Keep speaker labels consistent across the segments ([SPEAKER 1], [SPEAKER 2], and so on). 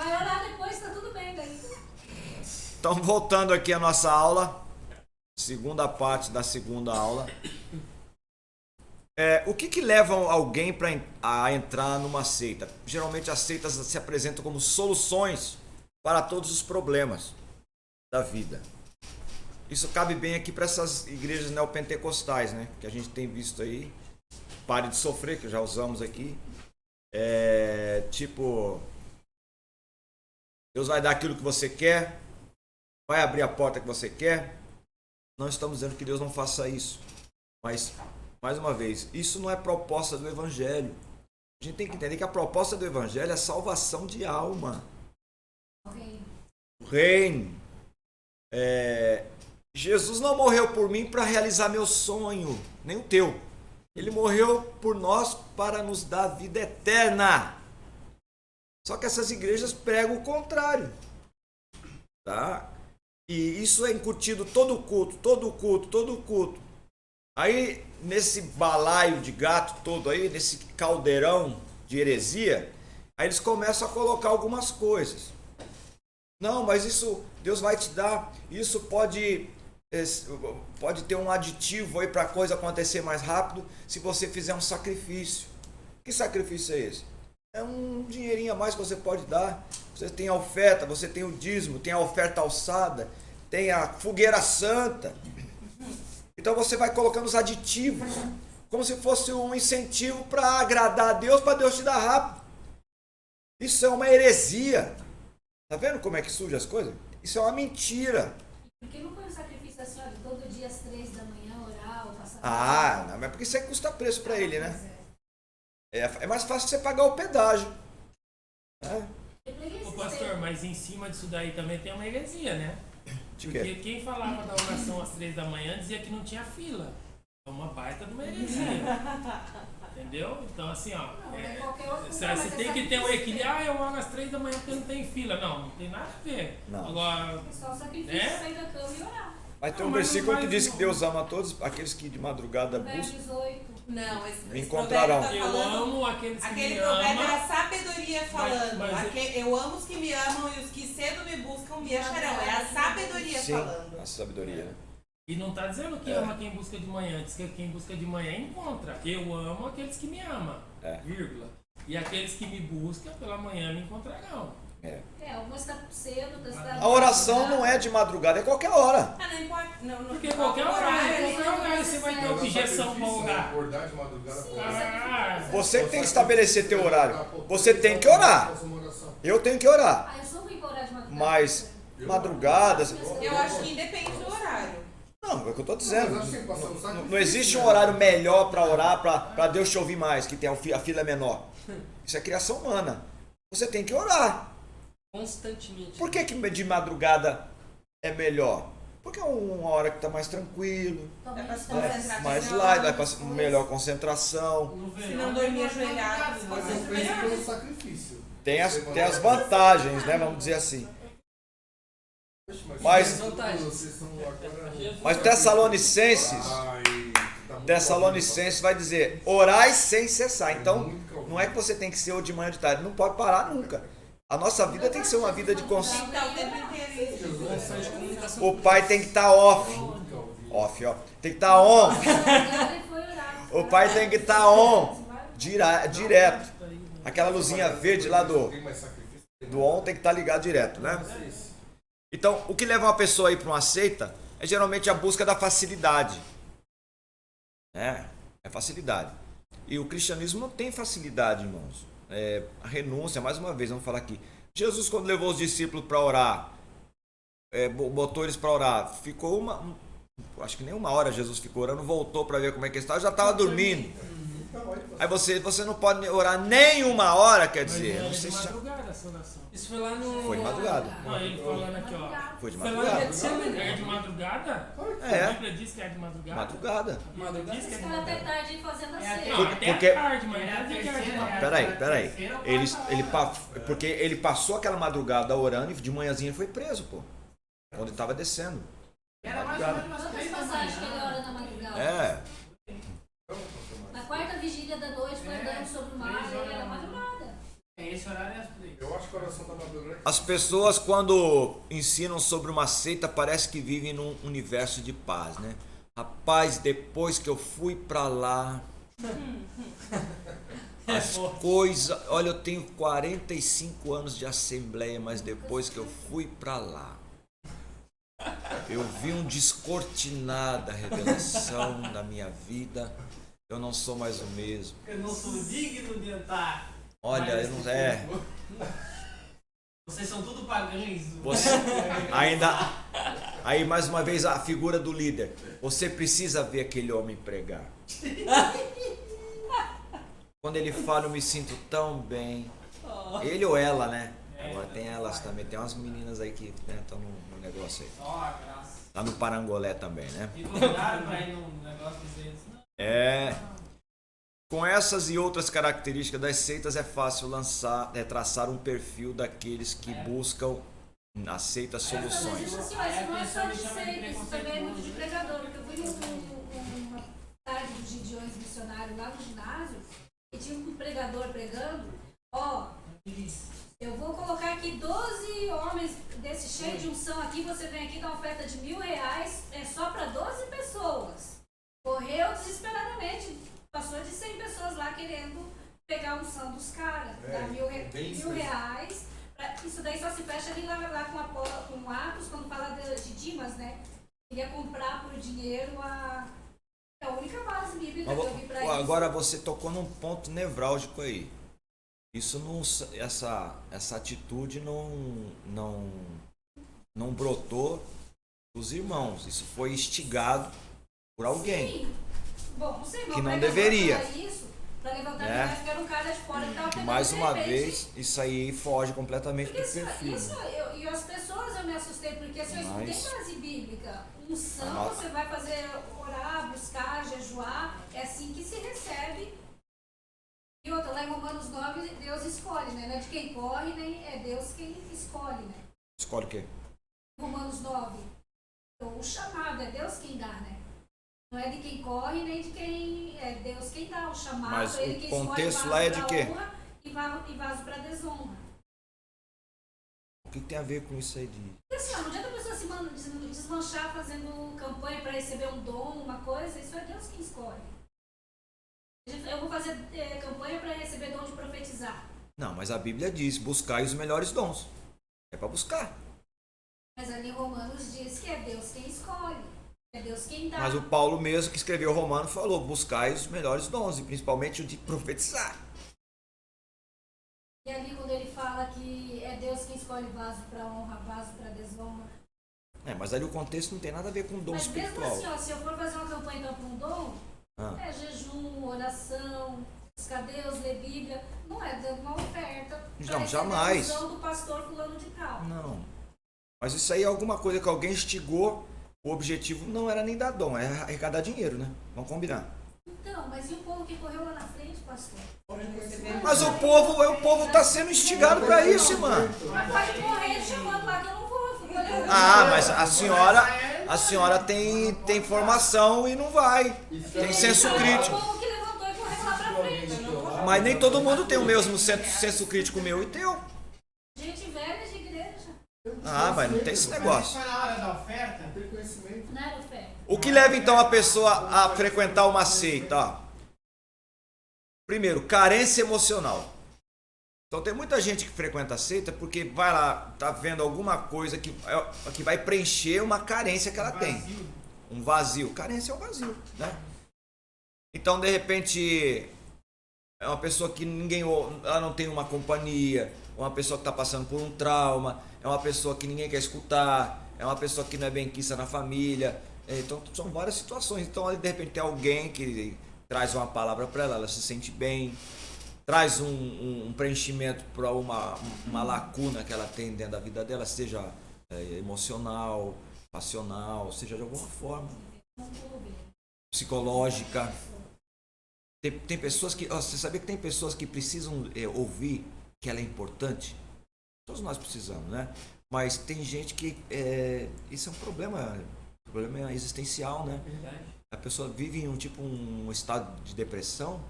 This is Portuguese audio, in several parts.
[SPEAKER 1] Vai orar depois, tá tudo bem daí.
[SPEAKER 2] Então, voltando aqui à nossa aula, segunda parte da segunda aula. O que leva alguém a entrar numa seita? Geralmente as seitas se apresentam como soluções para todos os problemas da vida. Isso cabe bem aqui para essas igrejas neopentecostais, né? Que a gente tem visto aí. Pare de sofrer, que já usamos aqui. Tipo, Deus vai dar aquilo que você quer, vai abrir a porta que você quer. Não estamos dizendo que Deus não faça isso, mas, mais uma vez, isso não é proposta do Evangelho. A gente tem que entender que a proposta do Evangelho é salvação de alma. O reino. Jesus não morreu por mim para realizar meu sonho, nem o teu. Ele morreu por nós para nos dar vida eterna. Só que essas igrejas pregam o contrário. Tá? E isso é incutido todo culto. Aí, nesse balaio de gato todo aí, nesse caldeirão de heresia, aí eles começam a colocar algumas coisas. Não, mas isso Deus vai te dar, isso pode ter um aditivo aí para a coisa acontecer mais rápido se você fizer um sacrifício. Que sacrifício é esse? É um dinheirinho a mais que você pode dar. Você tem a oferta, você tem o dízimo, tem a oferta alçada, tem a fogueira santa. Então você vai colocando os aditivos, como se fosse um incentivo para agradar a Deus, para Deus te dar rápido. Isso é uma heresia. Tá vendo como é que surge as coisas? Isso é uma mentira.
[SPEAKER 1] Por que não põe um sacrifício assim, ó, de todo dia às 3 da manhã, orar ou passar...
[SPEAKER 2] Não, mas porque isso aí custa preço para ele, né? É mais fácil você pagar o pedágio.
[SPEAKER 3] Ô pastor, mas em cima disso daí também tem uma heresia, né? Porque quem falava da oração às 3 da manhã dizia que não tinha fila. É uma baita de uma heresia. Entendeu? Então assim, ó. Você tem que ter um equilíbrio. Eu oro às 3 da manhã porque não tem fila. Não tem nada a ver.
[SPEAKER 2] Não.
[SPEAKER 3] Agora.
[SPEAKER 1] Só o sacrifício, sair da cama e orar.
[SPEAKER 2] Mas tem um versículo que diz que Deus ama a todos aqueles que de madrugada buscam.
[SPEAKER 1] 18.
[SPEAKER 4] Não, esse
[SPEAKER 2] encontrarão.
[SPEAKER 4] Tá
[SPEAKER 3] Eu amo aqueles que
[SPEAKER 4] aquele
[SPEAKER 3] me
[SPEAKER 4] provérbio
[SPEAKER 3] amam.
[SPEAKER 4] era sabedoria falando.
[SPEAKER 3] Mas
[SPEAKER 4] eu amo os que me amam e os que cedo me buscam me acharão. É a sabedoria falando.
[SPEAKER 2] A sabedoria.
[SPEAKER 3] E não está dizendo que ama quem busca de manhã, diz que quem busca de manhã encontra. Eu amo aqueles que me amam, vírgula. E aqueles que me buscam pela manhã me encontrarão.
[SPEAKER 1] Algumas está cedo,
[SPEAKER 2] A oração não é de madrugada, é qualquer hora.
[SPEAKER 4] Não importa.
[SPEAKER 3] Porque qualquer horário você vai ter objeção para orar.
[SPEAKER 5] Acordar de madrugada
[SPEAKER 2] Você que tem que estabelecer teu horário. Você tem que orar. Eu tenho que orar.
[SPEAKER 1] Eu sou ruim para orar de madrugada.
[SPEAKER 2] Mas madrugadas.
[SPEAKER 4] Eu acho que independe do horário.
[SPEAKER 2] Não, é o que eu estou dizendo. Não existe um horário melhor para orar, para Deus te ouvir mais, que tem a fila é menor. Isso é criação humana. Você tem que orar.
[SPEAKER 6] Constantemente.
[SPEAKER 2] Por que de madrugada é melhor? Porque é uma hora que está mais tranquilo, mais light, vai para melhor concentração.
[SPEAKER 4] Se não dormir ajoelhado,
[SPEAKER 5] Mas eu penso pelo sacrifício.
[SPEAKER 2] Tem as vantagens, né? Vamos dizer assim. Mas Tessalonicenses vai dizer: orai sem cessar. Então, não é que você tem que ser ou de manhã ou de tarde, não pode parar nunca. A nossa vida tem que ser uma vida de consciência. O pai tem que estar off. Tem que estar on. O pai tem que estar on. Direto. Aquela luzinha verde lá do on tem que estar ligado direto, né? Então, o que leva uma pessoa a ir para uma seita é geralmente a busca da facilidade. É facilidade. E o cristianismo não tem facilidade, irmãos. A renúncia, mais uma vez, vamos falar aqui. Jesus, quando levou os discípulos para orar, botou eles para orar, ficou acho que nem uma hora Jesus ficou orando, voltou para ver como é que estava, já estava dormindo. Aí você não pode orar nem uma hora, quer dizer.
[SPEAKER 3] Mas de madrugada essa oração.
[SPEAKER 6] Isso foi lá no...
[SPEAKER 2] Foi de madrugada.
[SPEAKER 3] Não, ele falando aqui, ó.
[SPEAKER 2] Foi de
[SPEAKER 6] Foi lá
[SPEAKER 2] madrugada.
[SPEAKER 6] no Getsemane.
[SPEAKER 3] É de madrugada?
[SPEAKER 2] É.
[SPEAKER 3] A Bíblia diz que é de madrugada.
[SPEAKER 2] Madrugada.
[SPEAKER 3] A Bíblia diz que é de
[SPEAKER 1] Ficou até
[SPEAKER 3] madrugada.
[SPEAKER 1] tarde fazendo a ceia.
[SPEAKER 3] Não, até
[SPEAKER 2] Porque-
[SPEAKER 3] tarde, mas não é de tarde.
[SPEAKER 2] Peraí. Porque ele passou aquela madrugada orando e de manhãzinha ele foi preso, pô. Quando ele estava descendo. Madrugada.
[SPEAKER 1] Quantas passagens que ele ora na madrugada? Na quarta vigília da noite, foi andando sobre o mar, ele era madrugada.
[SPEAKER 3] Esse horário é as 3.
[SPEAKER 5] Eu acho que a oração da madrugada.
[SPEAKER 2] As pessoas, quando ensinam sobre uma seita, parece que vivem num universo de paz, né? Rapaz, depois que eu fui pra lá, as coisas... Olha, eu tenho 45 anos de assembleia, mas depois que eu fui pra lá, eu vi um descortinar da revelação da minha vida. Eu não sou mais o mesmo.
[SPEAKER 3] Eu não sou digno de entrar.
[SPEAKER 2] Olha, eu não...
[SPEAKER 3] Vocês são tudo pagães.
[SPEAKER 2] Você, ainda... Aí, mais uma vez, a figura do líder. Você precisa ver aquele homem pregar. Quando ele fala, eu me sinto tão bem. Ele ou ela, né? Agora tem elas também. Tem umas meninas aí que estão no negócio aí.
[SPEAKER 3] Ó, a graça.
[SPEAKER 2] Tá no Parangolé também, né?
[SPEAKER 3] E convidaram pra ir num negócio deles.
[SPEAKER 2] Com essas e outras características das seitas é fácil traçar um perfil daqueles que buscam na seita
[SPEAKER 1] Mas
[SPEAKER 2] soluções.
[SPEAKER 1] isso assim, mas não é só de seita, isso também é muito de pregador. Porque eu fui numa tarde dos gideões missionários lá no ginásio e tinha um pregador pregando. Ó, eu vou colocar aqui 12 homens desse cheio de unção aqui, você vem aqui dar uma oferta de R$1.000, é só para 12 pessoas. Correu desesperadamente, passou de 100 pessoas lá querendo pegar a unção dos caras, dar R$1.000. Isso daí só se fecha ali lá com Atos, quando fala de Dimas, né? Queria comprar por dinheiro é a única base bíblica que eu vi pra isso.
[SPEAKER 2] Agora você tocou num ponto nevrálgico aí. Isso não, essa atitude não brotou dos irmãos. Isso foi instigado por alguém.
[SPEAKER 1] Sim. Bom, não sei,
[SPEAKER 2] que não deveria.
[SPEAKER 1] Isso, pra levantar a que era um cara de fora que tava pegando
[SPEAKER 2] Mais uma
[SPEAKER 1] de repente.
[SPEAKER 2] vez, isso aí foge completamente do
[SPEAKER 1] Porque
[SPEAKER 2] perfil.
[SPEAKER 1] e as pessoas eu me assustei, porque assim, isso não tem base bíblica. Unção, você vai fazer orar, buscar, jejuar, é assim que se recebe. E outra, lá em Romanos 9, Deus escolhe, né? Não é de quem corre, nem é Deus quem escolhe, né?
[SPEAKER 2] Escolhe o quê?
[SPEAKER 1] Romanos 9. Então, o chamado, é Deus quem dá, né? Não é de quem corre, nem de quem... É Deus quem dá o chamado.
[SPEAKER 2] Mas
[SPEAKER 1] ele
[SPEAKER 2] o
[SPEAKER 1] quem
[SPEAKER 2] contexto
[SPEAKER 1] escolhe
[SPEAKER 2] lá é
[SPEAKER 1] vaso
[SPEAKER 2] de
[SPEAKER 1] pra
[SPEAKER 2] quê?
[SPEAKER 1] honra e vaso para desonra.
[SPEAKER 2] O que tem a ver com isso aí de...
[SPEAKER 1] Porque assim, ó, não adianta a pessoa se desmanchar fazendo campanha para receber um dom, uma coisa, isso é Deus quem escolhe. Eu vou fazer campanha para receber dom de profetizar.
[SPEAKER 2] Não, mas a Bíblia diz, buscai os melhores dons. É para buscar.
[SPEAKER 1] Mas ali em Romanos diz que é Deus quem escolhe. É Deus quem dá.
[SPEAKER 2] Mas o Paulo mesmo que escreveu Romano falou, buscai os melhores dons, e principalmente o de profetizar.
[SPEAKER 1] E ali quando ele fala que é Deus quem escolhe vaso para honra, vaso para desonra.
[SPEAKER 2] Mas ali o contexto não tem nada a ver com dom
[SPEAKER 1] Mas
[SPEAKER 2] espiritual.
[SPEAKER 1] mesmo assim, ó, se eu for fazer uma campanha então para um dom, é jejum, oração, buscar Deus, ler Bíblia, não é dando uma oferta.
[SPEAKER 2] Não, jamais.
[SPEAKER 1] A do pastor fulano de tal.
[SPEAKER 2] Não. Mas isso aí é alguma coisa que alguém instigou. O objetivo não era nem dar dom, é arrecadar dinheiro, né? Vamos combinar.
[SPEAKER 1] Então, mas e o povo que correu lá na frente, pastor?
[SPEAKER 2] Mas o povo tá sendo instigado para isso, mano.
[SPEAKER 1] Mas pode correr chamando lá que eu não vou.
[SPEAKER 2] Mas a senhora tem formação e não vai. Tem senso crítico.
[SPEAKER 1] O povo que levantou e correu lá pra frente.
[SPEAKER 2] Mas nem todo mundo tem o mesmo senso crítico meu e teu.
[SPEAKER 1] Gente velha de igreja.
[SPEAKER 2] Mas não tem esse negócio.
[SPEAKER 3] Foi na hora da oferta?
[SPEAKER 1] Não era fé.
[SPEAKER 2] O que leva então a pessoa a frequentar uma seita? Ó. Primeiro, carência emocional. Então tem muita gente que frequenta a seita porque vai lá, tá vendo alguma coisa que vai preencher uma carência que ela tem. Um vazio. Carência é um vazio, né? Então, de repente, é uma pessoa que ela não tem uma companhia, uma pessoa que está passando por um trauma, é uma pessoa que ninguém quer escutar, é uma pessoa que não é benquista na família. Então, são várias situações. Então, de repente, tem alguém que traz uma palavra para ela se sente bem, traz um preenchimento para uma lacuna que ela tem dentro da vida dela, seja emocional, passional, seja de alguma forma, psicológica. Tem pessoas que... Você sabia que tem pessoas que precisam ouvir que ela é importante? Todos nós precisamos, né? Mas tem gente que... isso é um problema existencial, né? A pessoa vive em um estado de depressão,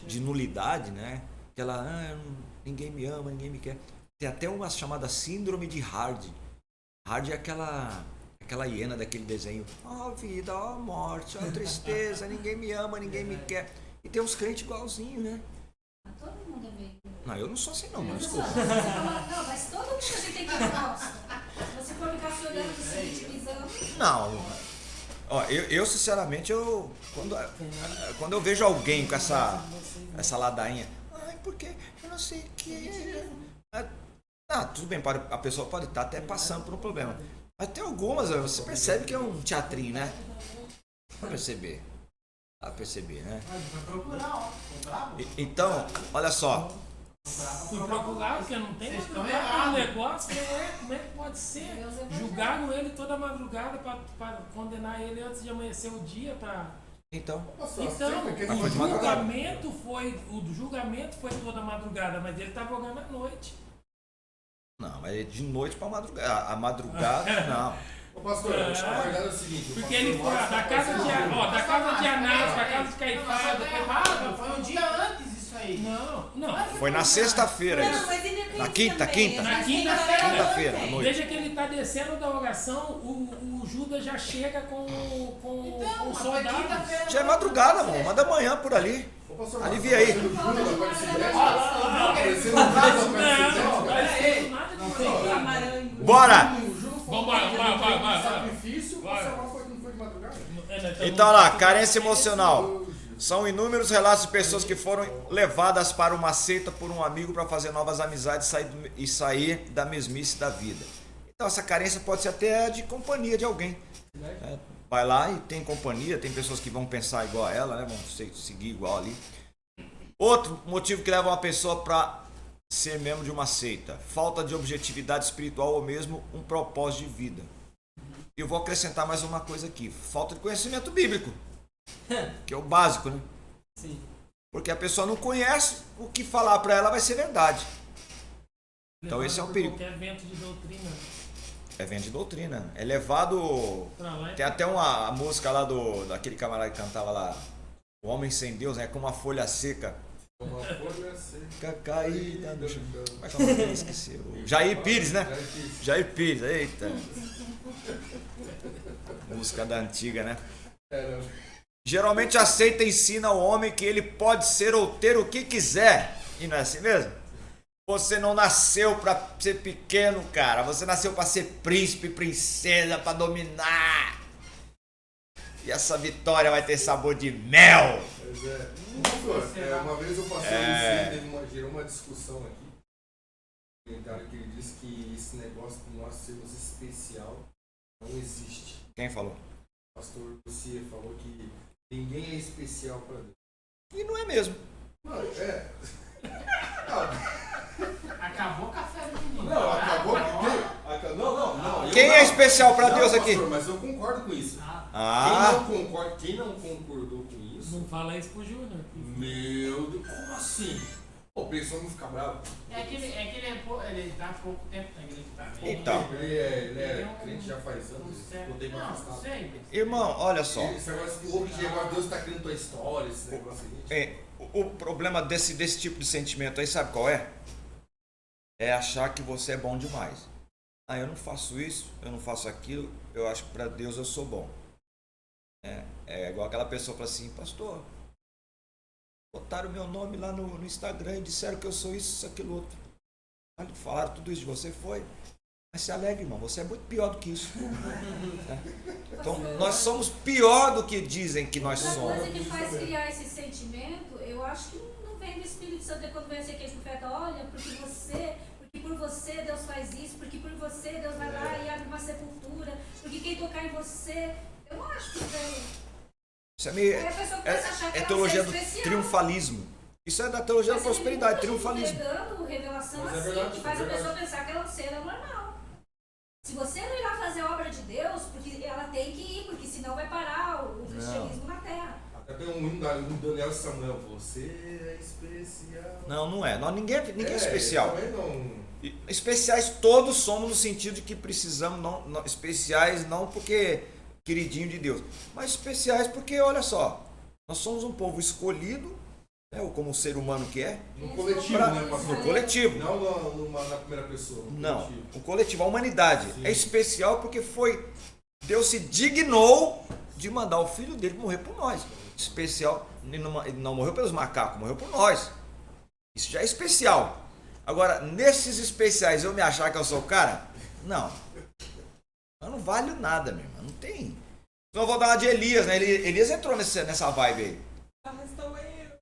[SPEAKER 2] de nulidade, né? aquela, ninguém me ama, ninguém me quer. Tem até uma chamada síndrome de Hard. Hard é aquela hiena daquele desenho. Ó vida, ó morte, ó tristeza, ninguém me ama, ninguém me quer. E tem uns crentes igualzinhos, né?
[SPEAKER 1] Mas todo mundo é meio.
[SPEAKER 2] Não, eu não sou assim não, mas
[SPEAKER 1] Não,
[SPEAKER 2] desculpa.
[SPEAKER 1] não, mas todo mundo a gente tem que ir gosta. Se você for ficar se olhando, se vitimizando.
[SPEAKER 2] Não. Ó, eu sinceramente, quando eu vejo alguém com essa ladainha, porque eu não sei o que. Tudo bem, a pessoa pode estar até passando por um problema. Mas tem algumas, você percebe que é um teatrinho, né? Dá pra perceber. Né? Então, olha só.
[SPEAKER 3] Fui procurar, porque não tem um negócio, como é que pode ser? Julgaram ele toda madrugada para condenar ele antes de amanhecer o dia para.
[SPEAKER 2] Então,
[SPEAKER 3] o julgamento foi toda madrugada, mas ele estava jogando à noite.
[SPEAKER 2] não, mas é de noite para madrugada. A madrugada, não.
[SPEAKER 5] Ô pastor, a verdade é o seguinte.
[SPEAKER 3] Porque ele foi da casa de Anás para a casa de Caifás, depois
[SPEAKER 4] errado, foi um dia antes isso aí.
[SPEAKER 3] Não.
[SPEAKER 2] Foi na sexta-feira
[SPEAKER 4] Não,
[SPEAKER 2] isso.
[SPEAKER 4] mas ele é
[SPEAKER 2] Na quinta.
[SPEAKER 3] Na quinta-feira.
[SPEAKER 2] Quinta-feira, à noite.
[SPEAKER 3] Veja que ele está descendo da oração, o Judas já chega com os soldados.
[SPEAKER 2] Já é madrugada, mano. Manda amanhã por ali.
[SPEAKER 5] Ô pastor,
[SPEAKER 2] Alivia aí.
[SPEAKER 5] Júlio da Aparecida.
[SPEAKER 3] Não,
[SPEAKER 5] Aparecendo o Júlio da Aparecida.
[SPEAKER 3] nada.
[SPEAKER 2] Bora!
[SPEAKER 3] Vai.
[SPEAKER 5] Sacrifício, você não foi de madrugada?
[SPEAKER 2] Então lá, carência emocional. São inúmeros relatos de pessoas que foram levadas para uma seita por um amigo para fazer novas amizades e sair da mesmice da vida. Então essa carência pode ser até de companhia de alguém. Vai lá e tem companhia, tem pessoas que vão pensar igual a ela, né? Vão seguir igual ali. Outro motivo que leva uma pessoa para ser membro de uma seita: falta de objetividade espiritual ou mesmo um propósito de vida. Eu vou acrescentar mais uma coisa aqui: falta de conhecimento bíblico, que é o básico, né?
[SPEAKER 6] Sim.
[SPEAKER 2] Porque a pessoa não conhece, o que falar para ela vai ser verdade. Então esse é um perigo.
[SPEAKER 3] Qualquer vento de doutrina.
[SPEAKER 2] É vento de doutrina. É levado.
[SPEAKER 3] Pra lá.
[SPEAKER 2] Tem até uma música lá daquele camarada que cantava lá: O homem sem Deus, né? Como uma folha seca.
[SPEAKER 5] Uma folha seca
[SPEAKER 2] Caída no chão. Como é que eu não esqueci? Jair Pires, né? Jair Pires, eita. Música da antiga, né? Geralmente a seita ensina ao homem que ele pode ser ou ter o que quiser. E não é assim mesmo? Você não nasceu para ser pequeno, cara. Você nasceu para ser príncipe, princesa, para dominar. E essa vitória vai ter sabor de mel.
[SPEAKER 5] Pois é. Pastor, uma vez eu passei gerou uma discussão aqui. Um comentário que ele disse que esse negócio de nós sermos especial não existe.
[SPEAKER 2] Quem falou?
[SPEAKER 5] O pastor Lucia falou que ninguém é especial para Deus.
[SPEAKER 2] E não é mesmo.
[SPEAKER 5] Não, é.
[SPEAKER 4] Acabou o café do menino.
[SPEAKER 5] Não, acabou. Não.
[SPEAKER 2] Quem é especial para Deus aqui?
[SPEAKER 5] Pastor, mas eu concordo com isso. Quem não concordou com isso?
[SPEAKER 3] Não fala isso pro Júnior.
[SPEAKER 5] Meu Deus, como assim? Pô, o pessoal não fica bravo.
[SPEAKER 4] É que ele tá há pouco tempo na igreja também.
[SPEAKER 2] Então.
[SPEAKER 5] Ele é crente já faz anos.
[SPEAKER 4] Não sei.
[SPEAKER 2] Irmão, olha só.
[SPEAKER 5] Esse negócio de agora Deus está criando tua história, esse negócio aí.
[SPEAKER 2] O problema desse tipo de sentimento aí, sabe qual é? É achar que você é bom demais. Eu não faço isso, eu não faço aquilo, eu acho que para Deus eu sou bom. É igual aquela pessoa que fala assim: pastor, botaram meu nome lá no Instagram e disseram que eu sou isso, aquilo outro. Falaram tudo isso de você, foi. Mas se alegre, irmão, você é muito pior do que isso. Então, nós somos pior do que dizem que nós
[SPEAKER 1] Outra
[SPEAKER 2] somos.
[SPEAKER 1] coisa que faz criar esse sentimento, eu acho que não vem do Espírito Santo. É quando vem assim aquele profeta: olha, porque por você Deus faz isso, porque por você Deus vai lá e abre uma sepultura, porque quem tocar em você. Eu não acho que vem.
[SPEAKER 2] Isso é meio.
[SPEAKER 1] Aí a pessoa começa a achar que ela
[SPEAKER 2] teologia
[SPEAKER 1] é
[SPEAKER 2] do
[SPEAKER 1] especial.
[SPEAKER 2] triunfalismo. Isso é da teologia da prosperidade, triunfalismo.
[SPEAKER 1] Pegando revelação
[SPEAKER 5] Mas é
[SPEAKER 1] assim,
[SPEAKER 5] verdade,
[SPEAKER 1] que faz
[SPEAKER 5] é
[SPEAKER 1] a pessoa
[SPEAKER 5] verdade.
[SPEAKER 1] pensar que ela é normal. Se você não irá fazer a obra de Deus, porque ela tem que ir, porque senão vai parar o cristianismo na terra.
[SPEAKER 5] Até tem um hino do Daniel Samuel. Você é especial.
[SPEAKER 2] Não é. Ninguém é especial.
[SPEAKER 5] Também não.
[SPEAKER 2] Especiais todos somos no sentido de que precisamos, não especiais não porque queridinho de Deus, mas especiais porque, olha só, nós somos um povo escolhido né? Ou como ser humano que é.
[SPEAKER 5] No coletivo,
[SPEAKER 2] Pra-
[SPEAKER 5] né, pastor?
[SPEAKER 2] no coletivo.
[SPEAKER 5] Não na primeira pessoa. No
[SPEAKER 2] Não,
[SPEAKER 5] coletivo.
[SPEAKER 2] o coletivo, a humanidade.
[SPEAKER 5] Sim.
[SPEAKER 2] É especial porque Deus se dignou de mandar o filho dele morrer por nós. Especial, ele não morreu pelos macacos, morreu por nós. Isso já é especial. Agora, nesses especiais, eu me achar que eu sou o cara? Não. Eu não valho nada, meu irmão. Não tem. Então eu vou dar uma de Elias, né? Elias entrou nessa vibe aí.
[SPEAKER 4] Arrestou eu.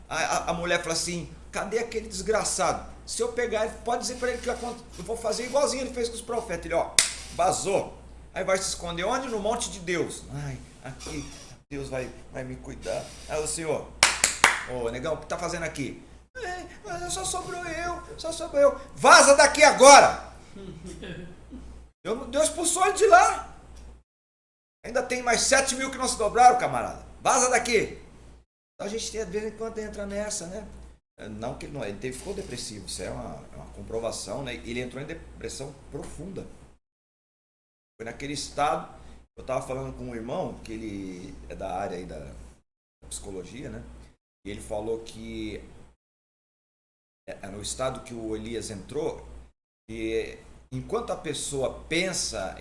[SPEAKER 2] A mulher fala assim, cadê aquele desgraçado? Se eu pegar ele, pode dizer para ele que eu vou fazer igualzinho ele fez com os profetas. Ele, ó, vazou. Aí vai se esconder onde? No monte de Deus. Ai, aqui, Deus vai me cuidar. Aí o Senhor, ô negão, o que tá fazendo aqui? Mas só sobrou eu. Vaza daqui agora! Deus expulsou ele de lá. Ainda tem mais 7 mil que não se dobraram, camarada. Vaza daqui! Então a gente de vez em quando entra nessa, né? Não que ele ficou depressivo, isso é uma comprovação, né? Ele entrou em depressão profunda. Foi naquele estado, eu estava falando com um irmão, que ele é da área aí da psicologia, né? E ele falou que no estado que o Elias entrou, e enquanto a pessoa pensa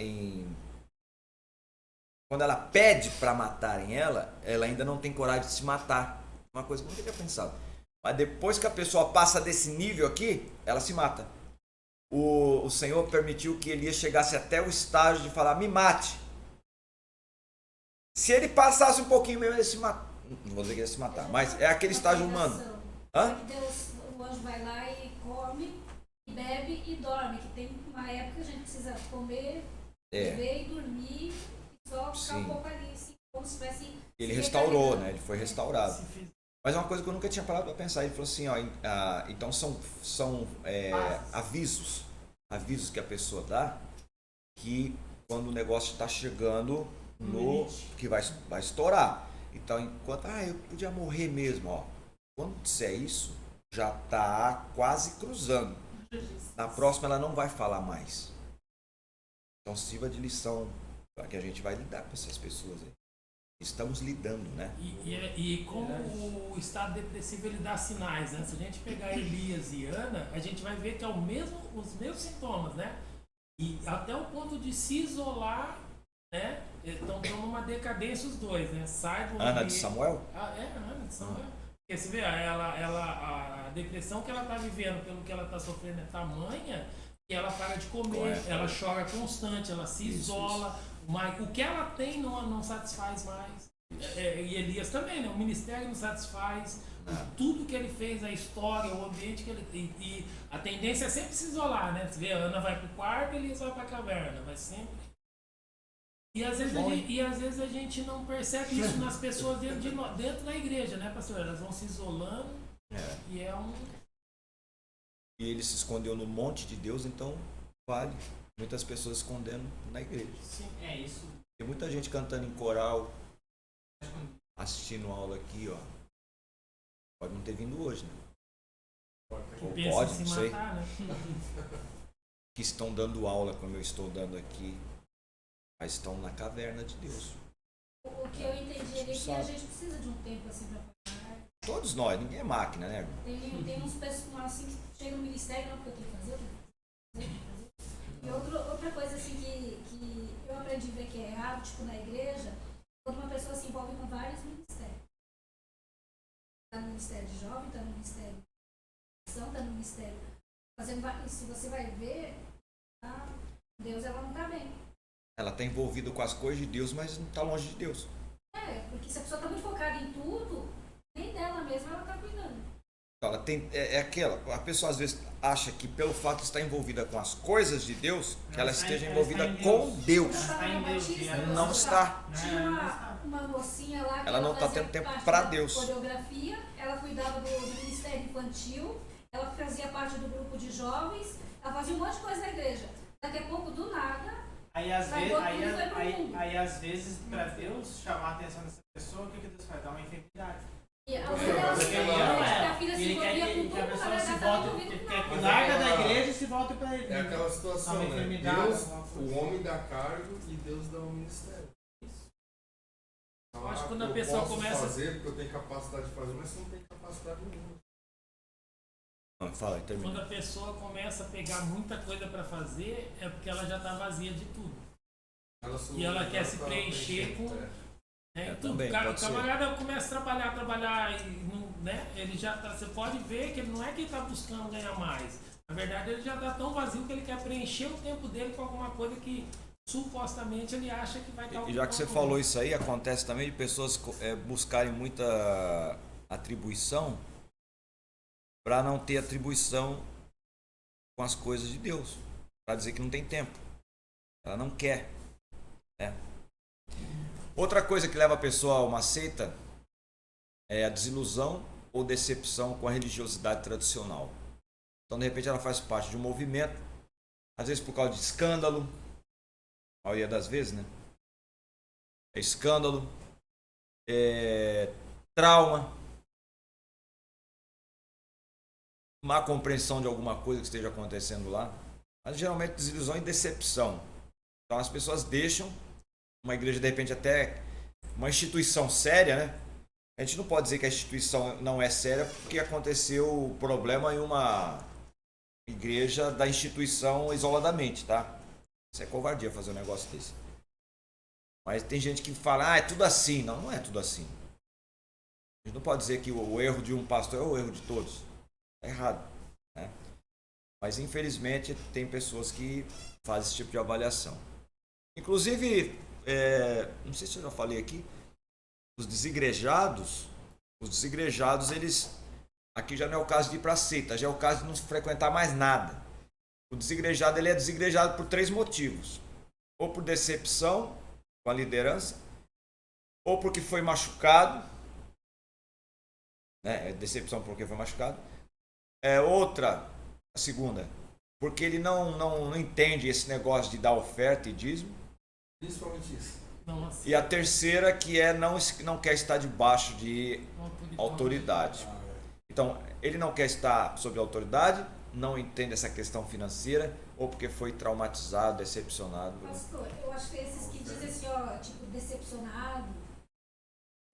[SPEAKER 2] quando ela pede para matarem ela ainda não tem coragem de se matar. Uma coisa que eu não teria pensado. Mas depois que a pessoa passa desse nível aqui, ela se mata. O Senhor permitiu que Elias chegasse até o estágio de falar, me mate. Se ele passasse um pouquinho mesmo, ele se mata. Não vou dizer que ele ia se matar, mas é aquele estágio humano. Hã?
[SPEAKER 1] Deus, o anjo vai lá e come, e bebe e dorme. Que tem uma época que a gente precisa comer, beber e dormir, e só ficar um pouco ali, assim, como se tivesse...
[SPEAKER 2] Ele restaurou, né? Ele foi restaurado. Mas é uma coisa que eu nunca tinha parado para pensar. Ele falou assim, ó, então são avisos que a pessoa dá, que quando o negócio está chegando que vai estourar. Então, enquanto, eu podia morrer mesmo, ó. Quando disser isso, já está quase cruzando. Na próxima ela não vai falar mais. Então sirva de lição para que a gente vai lidar com essas pessoas aí. Estamos lidando, né?
[SPEAKER 3] E como o estado depressivo ele dá sinais, né? Se a gente pegar Elias e Ana, a gente vai ver que é os mesmos sintomas, né? E até o ponto de se isolar, né? Estão numa decadência os dois, né? Sai do
[SPEAKER 2] Ana
[SPEAKER 3] ambiente.
[SPEAKER 2] de Samuel?
[SPEAKER 3] Ana de Samuel. Porque você vê, a depressão que ela está vivendo, pelo que ela está sofrendo é tamanha, que ela para de comer, ela chora constante, ela se isola. Mas o que ela tem não satisfaz mais. E Elias também, né? O ministério não satisfaz. Tudo que ele fez, a história, o ambiente que ele... E a tendência é sempre se isolar, né? Você vê, a Ana vai pro quarto, Elias vai pra caverna. Vai sempre... E às vezes a gente não percebe isso nas pessoas dentro da igreja, né, pastor? Elas vão se isolando e é um...
[SPEAKER 2] E ele se escondeu no monte de Deus, então vale. Muitas pessoas escondendo na igreja.
[SPEAKER 3] Sim,
[SPEAKER 6] é isso.
[SPEAKER 2] Tem muita gente cantando em coral, assistindo aula aqui, ó. Pode não ter vindo hoje, né? Ou
[SPEAKER 3] pensa
[SPEAKER 2] pode,
[SPEAKER 3] em se
[SPEAKER 2] não sei.
[SPEAKER 3] matar, né?
[SPEAKER 2] Que estão dando aula como eu estou dando aqui, mas estão na caverna de Deus.
[SPEAKER 1] O que eu entendi ali é que a gente precisa de um tempo assim para parar.
[SPEAKER 2] Todos nós, ninguém é máquina, né, irmão?
[SPEAKER 1] Tem uns pessoas assim que chegam no ministério, não, porque eu tenho que fazer, eu tenho que fazer. E outra coisa assim que eu aprendi a ver que é errado, tipo na igreja, quando uma pessoa se envolve com vários ministérios. Está no ministério de jovem, está no ministério de ação, está no ministério. Se você vai ver, Deus ela não está bem.
[SPEAKER 2] Ela está envolvida com as coisas de Deus, mas não está longe de Deus.
[SPEAKER 1] Porque se a pessoa está muito focada em tudo, nem dela mesma ela está cuidando.
[SPEAKER 2] Ela tem, a pessoa às vezes acha que pelo fato de estar envolvida com as coisas de Deus, que ela esteja envolvida com Deus. Não está.
[SPEAKER 1] Tinha uma mocinha lá que
[SPEAKER 2] ela não está tendo tempo para Deus.
[SPEAKER 1] Coreografia, ela cuidava do ministério infantil, ela fazia parte do grupo de jovens, ela fazia um monte de coisa na igreja. Daqui a pouco, do nada,
[SPEAKER 7] Aí às vezes, para Deus chamar a atenção dessa pessoa, o que Deus faz? Dá uma enfermidade.
[SPEAKER 1] E a filha se envolvia com tudo,
[SPEAKER 7] que a pessoa
[SPEAKER 1] na
[SPEAKER 7] se
[SPEAKER 1] verdade,
[SPEAKER 7] volta, que larga da igreja e se volta para ele.
[SPEAKER 5] É aquela situação,
[SPEAKER 7] Uma
[SPEAKER 5] né?
[SPEAKER 7] enfermidade,
[SPEAKER 5] Deus, o homem dá cargo e Deus dá o ministério.
[SPEAKER 3] Eu acho que quando a
[SPEAKER 5] eu
[SPEAKER 3] pessoa
[SPEAKER 5] posso
[SPEAKER 3] começa-
[SPEAKER 5] fazer porque eu tenho capacidade de fazer, mas você não tem capacidade nenhuma.
[SPEAKER 2] Fala aí, termina.
[SPEAKER 3] Quando a pessoa começa a pegar muita coisa para fazer, é porque ela já está vazia de tudo.
[SPEAKER 5] E
[SPEAKER 3] E ela quer se preencher com- Tudo.
[SPEAKER 2] também,
[SPEAKER 3] O
[SPEAKER 2] pode ser.
[SPEAKER 3] camarada começa a trabalhar e não, né? Ele já tá, você pode ver que ele não é que ele está buscando ganhar mais. Na verdade, ele já está tão vazio que ele quer preencher o tempo dele com alguma coisa que supostamente ele acha que vai estar
[SPEAKER 2] E já que você falou isso aí, acontece também de pessoas buscarem muita atribuição para não ter atribuição com as coisas de Deus, para dizer que não tem tempo. Ela não quer, né? Outra coisa que leva a pessoa a uma seita é a desilusão ou decepção com a religiosidade tradicional. Então, de repente, ela faz parte de um movimento, às vezes por causa de escândalo, a maioria das vezes, né? É escândalo, trauma, má compreensão de alguma coisa que esteja acontecendo lá, mas geralmente desilusão e decepção. Então as pessoas deixam uma igreja, de repente até uma instituição séria, né? A gente não pode dizer que a instituição não é séria porque aconteceu o problema em uma igreja da instituição isoladamente, tá? Isso é covardia fazer um negócio desse. Mas tem gente que fala, é tudo assim. Não, não é tudo assim. A gente não pode dizer que o erro de um pastor é o erro de todos. É errado, né? Mas infelizmente tem pessoas que fazem esse tipo de avaliação. Inclusive, não sei se eu já falei aqui, os desigrejados, eles, aqui já não é o caso de ir para a seita, já é o caso de não frequentar mais nada. O desigrejado, ele é desigrejado por 3 motivos. Ou por decepção com a liderança, ou porque foi machucado, né? Decepção porque foi machucado. A segunda, porque ele não entende esse negócio de dar oferta e dízimo.
[SPEAKER 5] Principalmente isso.
[SPEAKER 3] Nossa,
[SPEAKER 2] E a terceira, que não quer estar debaixo de autoridade. Então, ele não quer estar sob autoridade, não entende essa questão financeira, ou porque foi traumatizado, decepcionado.
[SPEAKER 1] Pastor, eu acho que esses que dizem assim, ó, tipo, decepcionado,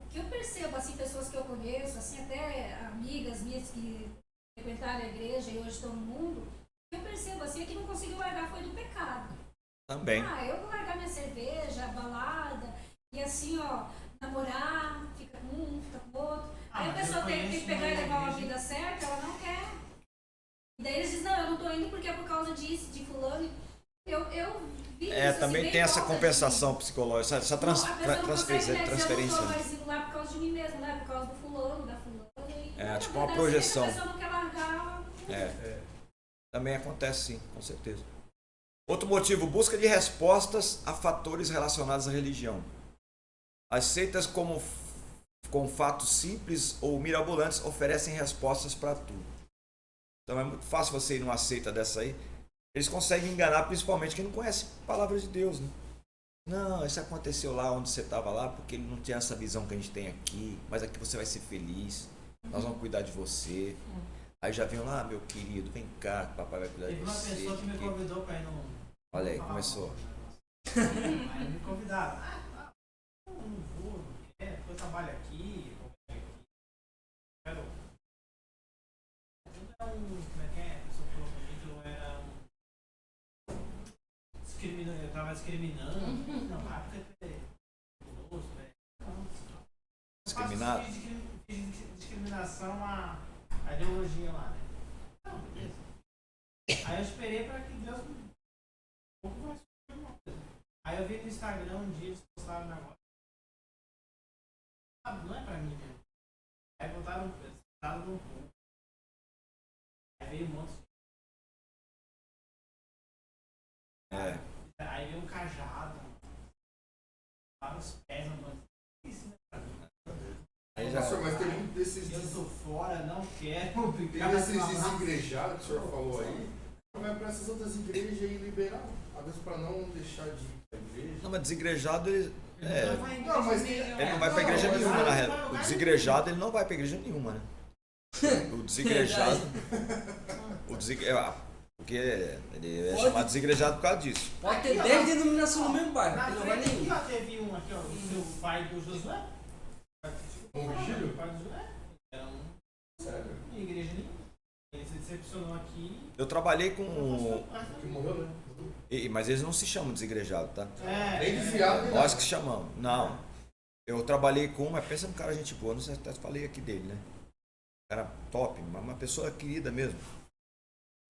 [SPEAKER 1] o que eu percebo, assim, pessoas que eu conheço, assim, até amigas minhas que frequentaram a igreja e hoje estão no mundo, o que eu percebo, assim, é que não conseguiu largar foi do pecado.
[SPEAKER 2] Também.
[SPEAKER 1] Eu vou largar minha cerveja, balada, e assim, ó, namorar, fica com um, fica com o outro. Aí a
[SPEAKER 7] mas
[SPEAKER 1] pessoa
[SPEAKER 7] eu
[SPEAKER 1] tem que
[SPEAKER 7] conheço
[SPEAKER 1] pegar e
[SPEAKER 7] uma
[SPEAKER 1] levar uma
[SPEAKER 7] igreja-
[SPEAKER 1] vida certa, ela não quer. E daí eles dizem, não, eu não tô indo porque é por causa disso, de fulano. Eu vi isso,
[SPEAKER 2] Também
[SPEAKER 1] assim,
[SPEAKER 2] tem
[SPEAKER 1] bem
[SPEAKER 2] essa
[SPEAKER 1] volta de
[SPEAKER 2] compensação
[SPEAKER 1] mim.
[SPEAKER 2] psicológica, essa
[SPEAKER 1] A pessoa não consegue
[SPEAKER 2] transferência.
[SPEAKER 1] dizer, eu não tô mais indo lá por causa de mim mesmo, né? Por causa do fulano, da fulana. E
[SPEAKER 2] Tipo
[SPEAKER 1] na
[SPEAKER 2] uma
[SPEAKER 1] verdade,
[SPEAKER 2] projeção.
[SPEAKER 1] A pessoa não quer largar.
[SPEAKER 2] Também acontece sim, com certeza. Outro motivo, busca de respostas a fatores relacionados à religião. As seitas com fatos simples ou mirabolantes oferecem respostas para tudo. Então é muito fácil você ir numa seita dessa aí. Eles conseguem enganar principalmente quem não conhece a palavra de Deus, né? Não, isso aconteceu lá onde você estava lá porque ele não tinha essa visão que a gente tem aqui, mas aqui você vai ser feliz, nós vamos cuidar de você. Aí já vem lá, meu querido, vem cá, papai vai cuidar de
[SPEAKER 7] Teve uma
[SPEAKER 2] você.
[SPEAKER 7] pessoa que me
[SPEAKER 2] porque-
[SPEAKER 7] convidou pra ir no.
[SPEAKER 2] Olha aí, começou.
[SPEAKER 7] Aí me convidaram. Não vou, não quero, eu trabalho aqui, quero. Eu era como é que é? A pessoa falou pra mim que eu era eu tava discriminando. Não, porque
[SPEAKER 2] Discriminado?
[SPEAKER 7] Fiz discriminação à ideologia lá, né? Não, beleza. Aí eu esperei pra que Deus me pouco mais alguma coisa. Aí eu vi no Instagram um dia eles postaram um negócio. Não é pra mim mesmo. Aí botaram no cu. Aí veio um monte de... Aí veio um cajado. Vários pés na mão. Isso, né?
[SPEAKER 2] Aí já...
[SPEAKER 5] Pastor, mas tem muito desses
[SPEAKER 7] Eu tô fora, não quero
[SPEAKER 5] tem
[SPEAKER 7] ficar
[SPEAKER 5] desses
[SPEAKER 7] nessa massa.
[SPEAKER 5] desigrejados que o senhor falou aí, vai para essas outras igrejas e liberar, às vezes para não deixar de ir para a igreja.
[SPEAKER 2] Não, mas desigrejado, ele
[SPEAKER 5] Não, mas
[SPEAKER 2] não vai pra igreja
[SPEAKER 5] mas
[SPEAKER 2] nenhuma,
[SPEAKER 5] ele
[SPEAKER 2] na real. O desigrejado, ele não vai pra igreja nenhuma, né? O desigrejado... Porque ele é
[SPEAKER 6] Pode.
[SPEAKER 2] chamado desigrejado por causa disso.
[SPEAKER 6] Pode ter
[SPEAKER 7] Aqui, ó.
[SPEAKER 6] 10 denominações no mesmo bairro,
[SPEAKER 7] Na
[SPEAKER 6] ele não vai
[SPEAKER 7] frente aqui,
[SPEAKER 6] nenhum.
[SPEAKER 7] ó, teve um aqui, ó, o seu pai do Josué.
[SPEAKER 5] O Virgílio?
[SPEAKER 7] O pai do Josué. Era
[SPEAKER 5] Sério?
[SPEAKER 7] uma igreja nenhuma. Ele se decepcionou aqui.
[SPEAKER 2] Eu trabalhei
[SPEAKER 7] Não
[SPEAKER 2] com.
[SPEAKER 7] passou
[SPEAKER 5] Que morreu, né?
[SPEAKER 2] Mas eles não se chamam desigrejados, tá?
[SPEAKER 5] Nem desviado, nem
[SPEAKER 2] Nós
[SPEAKER 5] nada.
[SPEAKER 2] que chamamos. Não. Eu trabalhei com, mas pensa num cara gente boa, não sei, até falei aqui dele, né? Cara top, uma pessoa querida mesmo.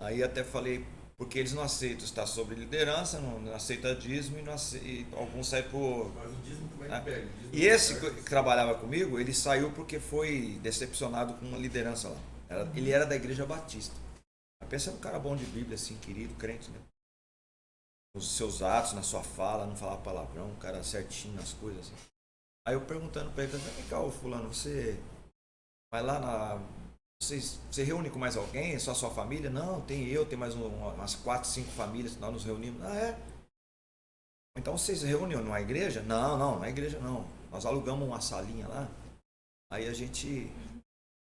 [SPEAKER 2] Aí até falei, porque eles não aceitam estar sobre liderança, não aceitam dízimo e alguns saem por.
[SPEAKER 5] Mas o dízimo como é
[SPEAKER 2] Ah.
[SPEAKER 5] que pega? O dízimo
[SPEAKER 2] E esse
[SPEAKER 5] não pega.
[SPEAKER 2] que trabalhava comigo, ele saiu porque foi decepcionado com uma liderança lá. Ele era da Igreja Batista. Mas pensa num cara bom de Bíblia, assim, querido, crente, né? Nos seus atos, na sua fala, não falava palavrão, um cara certinho nas coisas, assim. Aí eu perguntando pra ele, vem cá, ô fulano, você vai lá na... Você reúne com mais alguém? Só a sua família? Não, tem eu, tem mais umas 4, 5 famílias, nós nos reunimos. Ah, é? Então vocês reúnem numa igreja? Não, não é igreja não. Nós alugamos uma salinha lá, aí a gente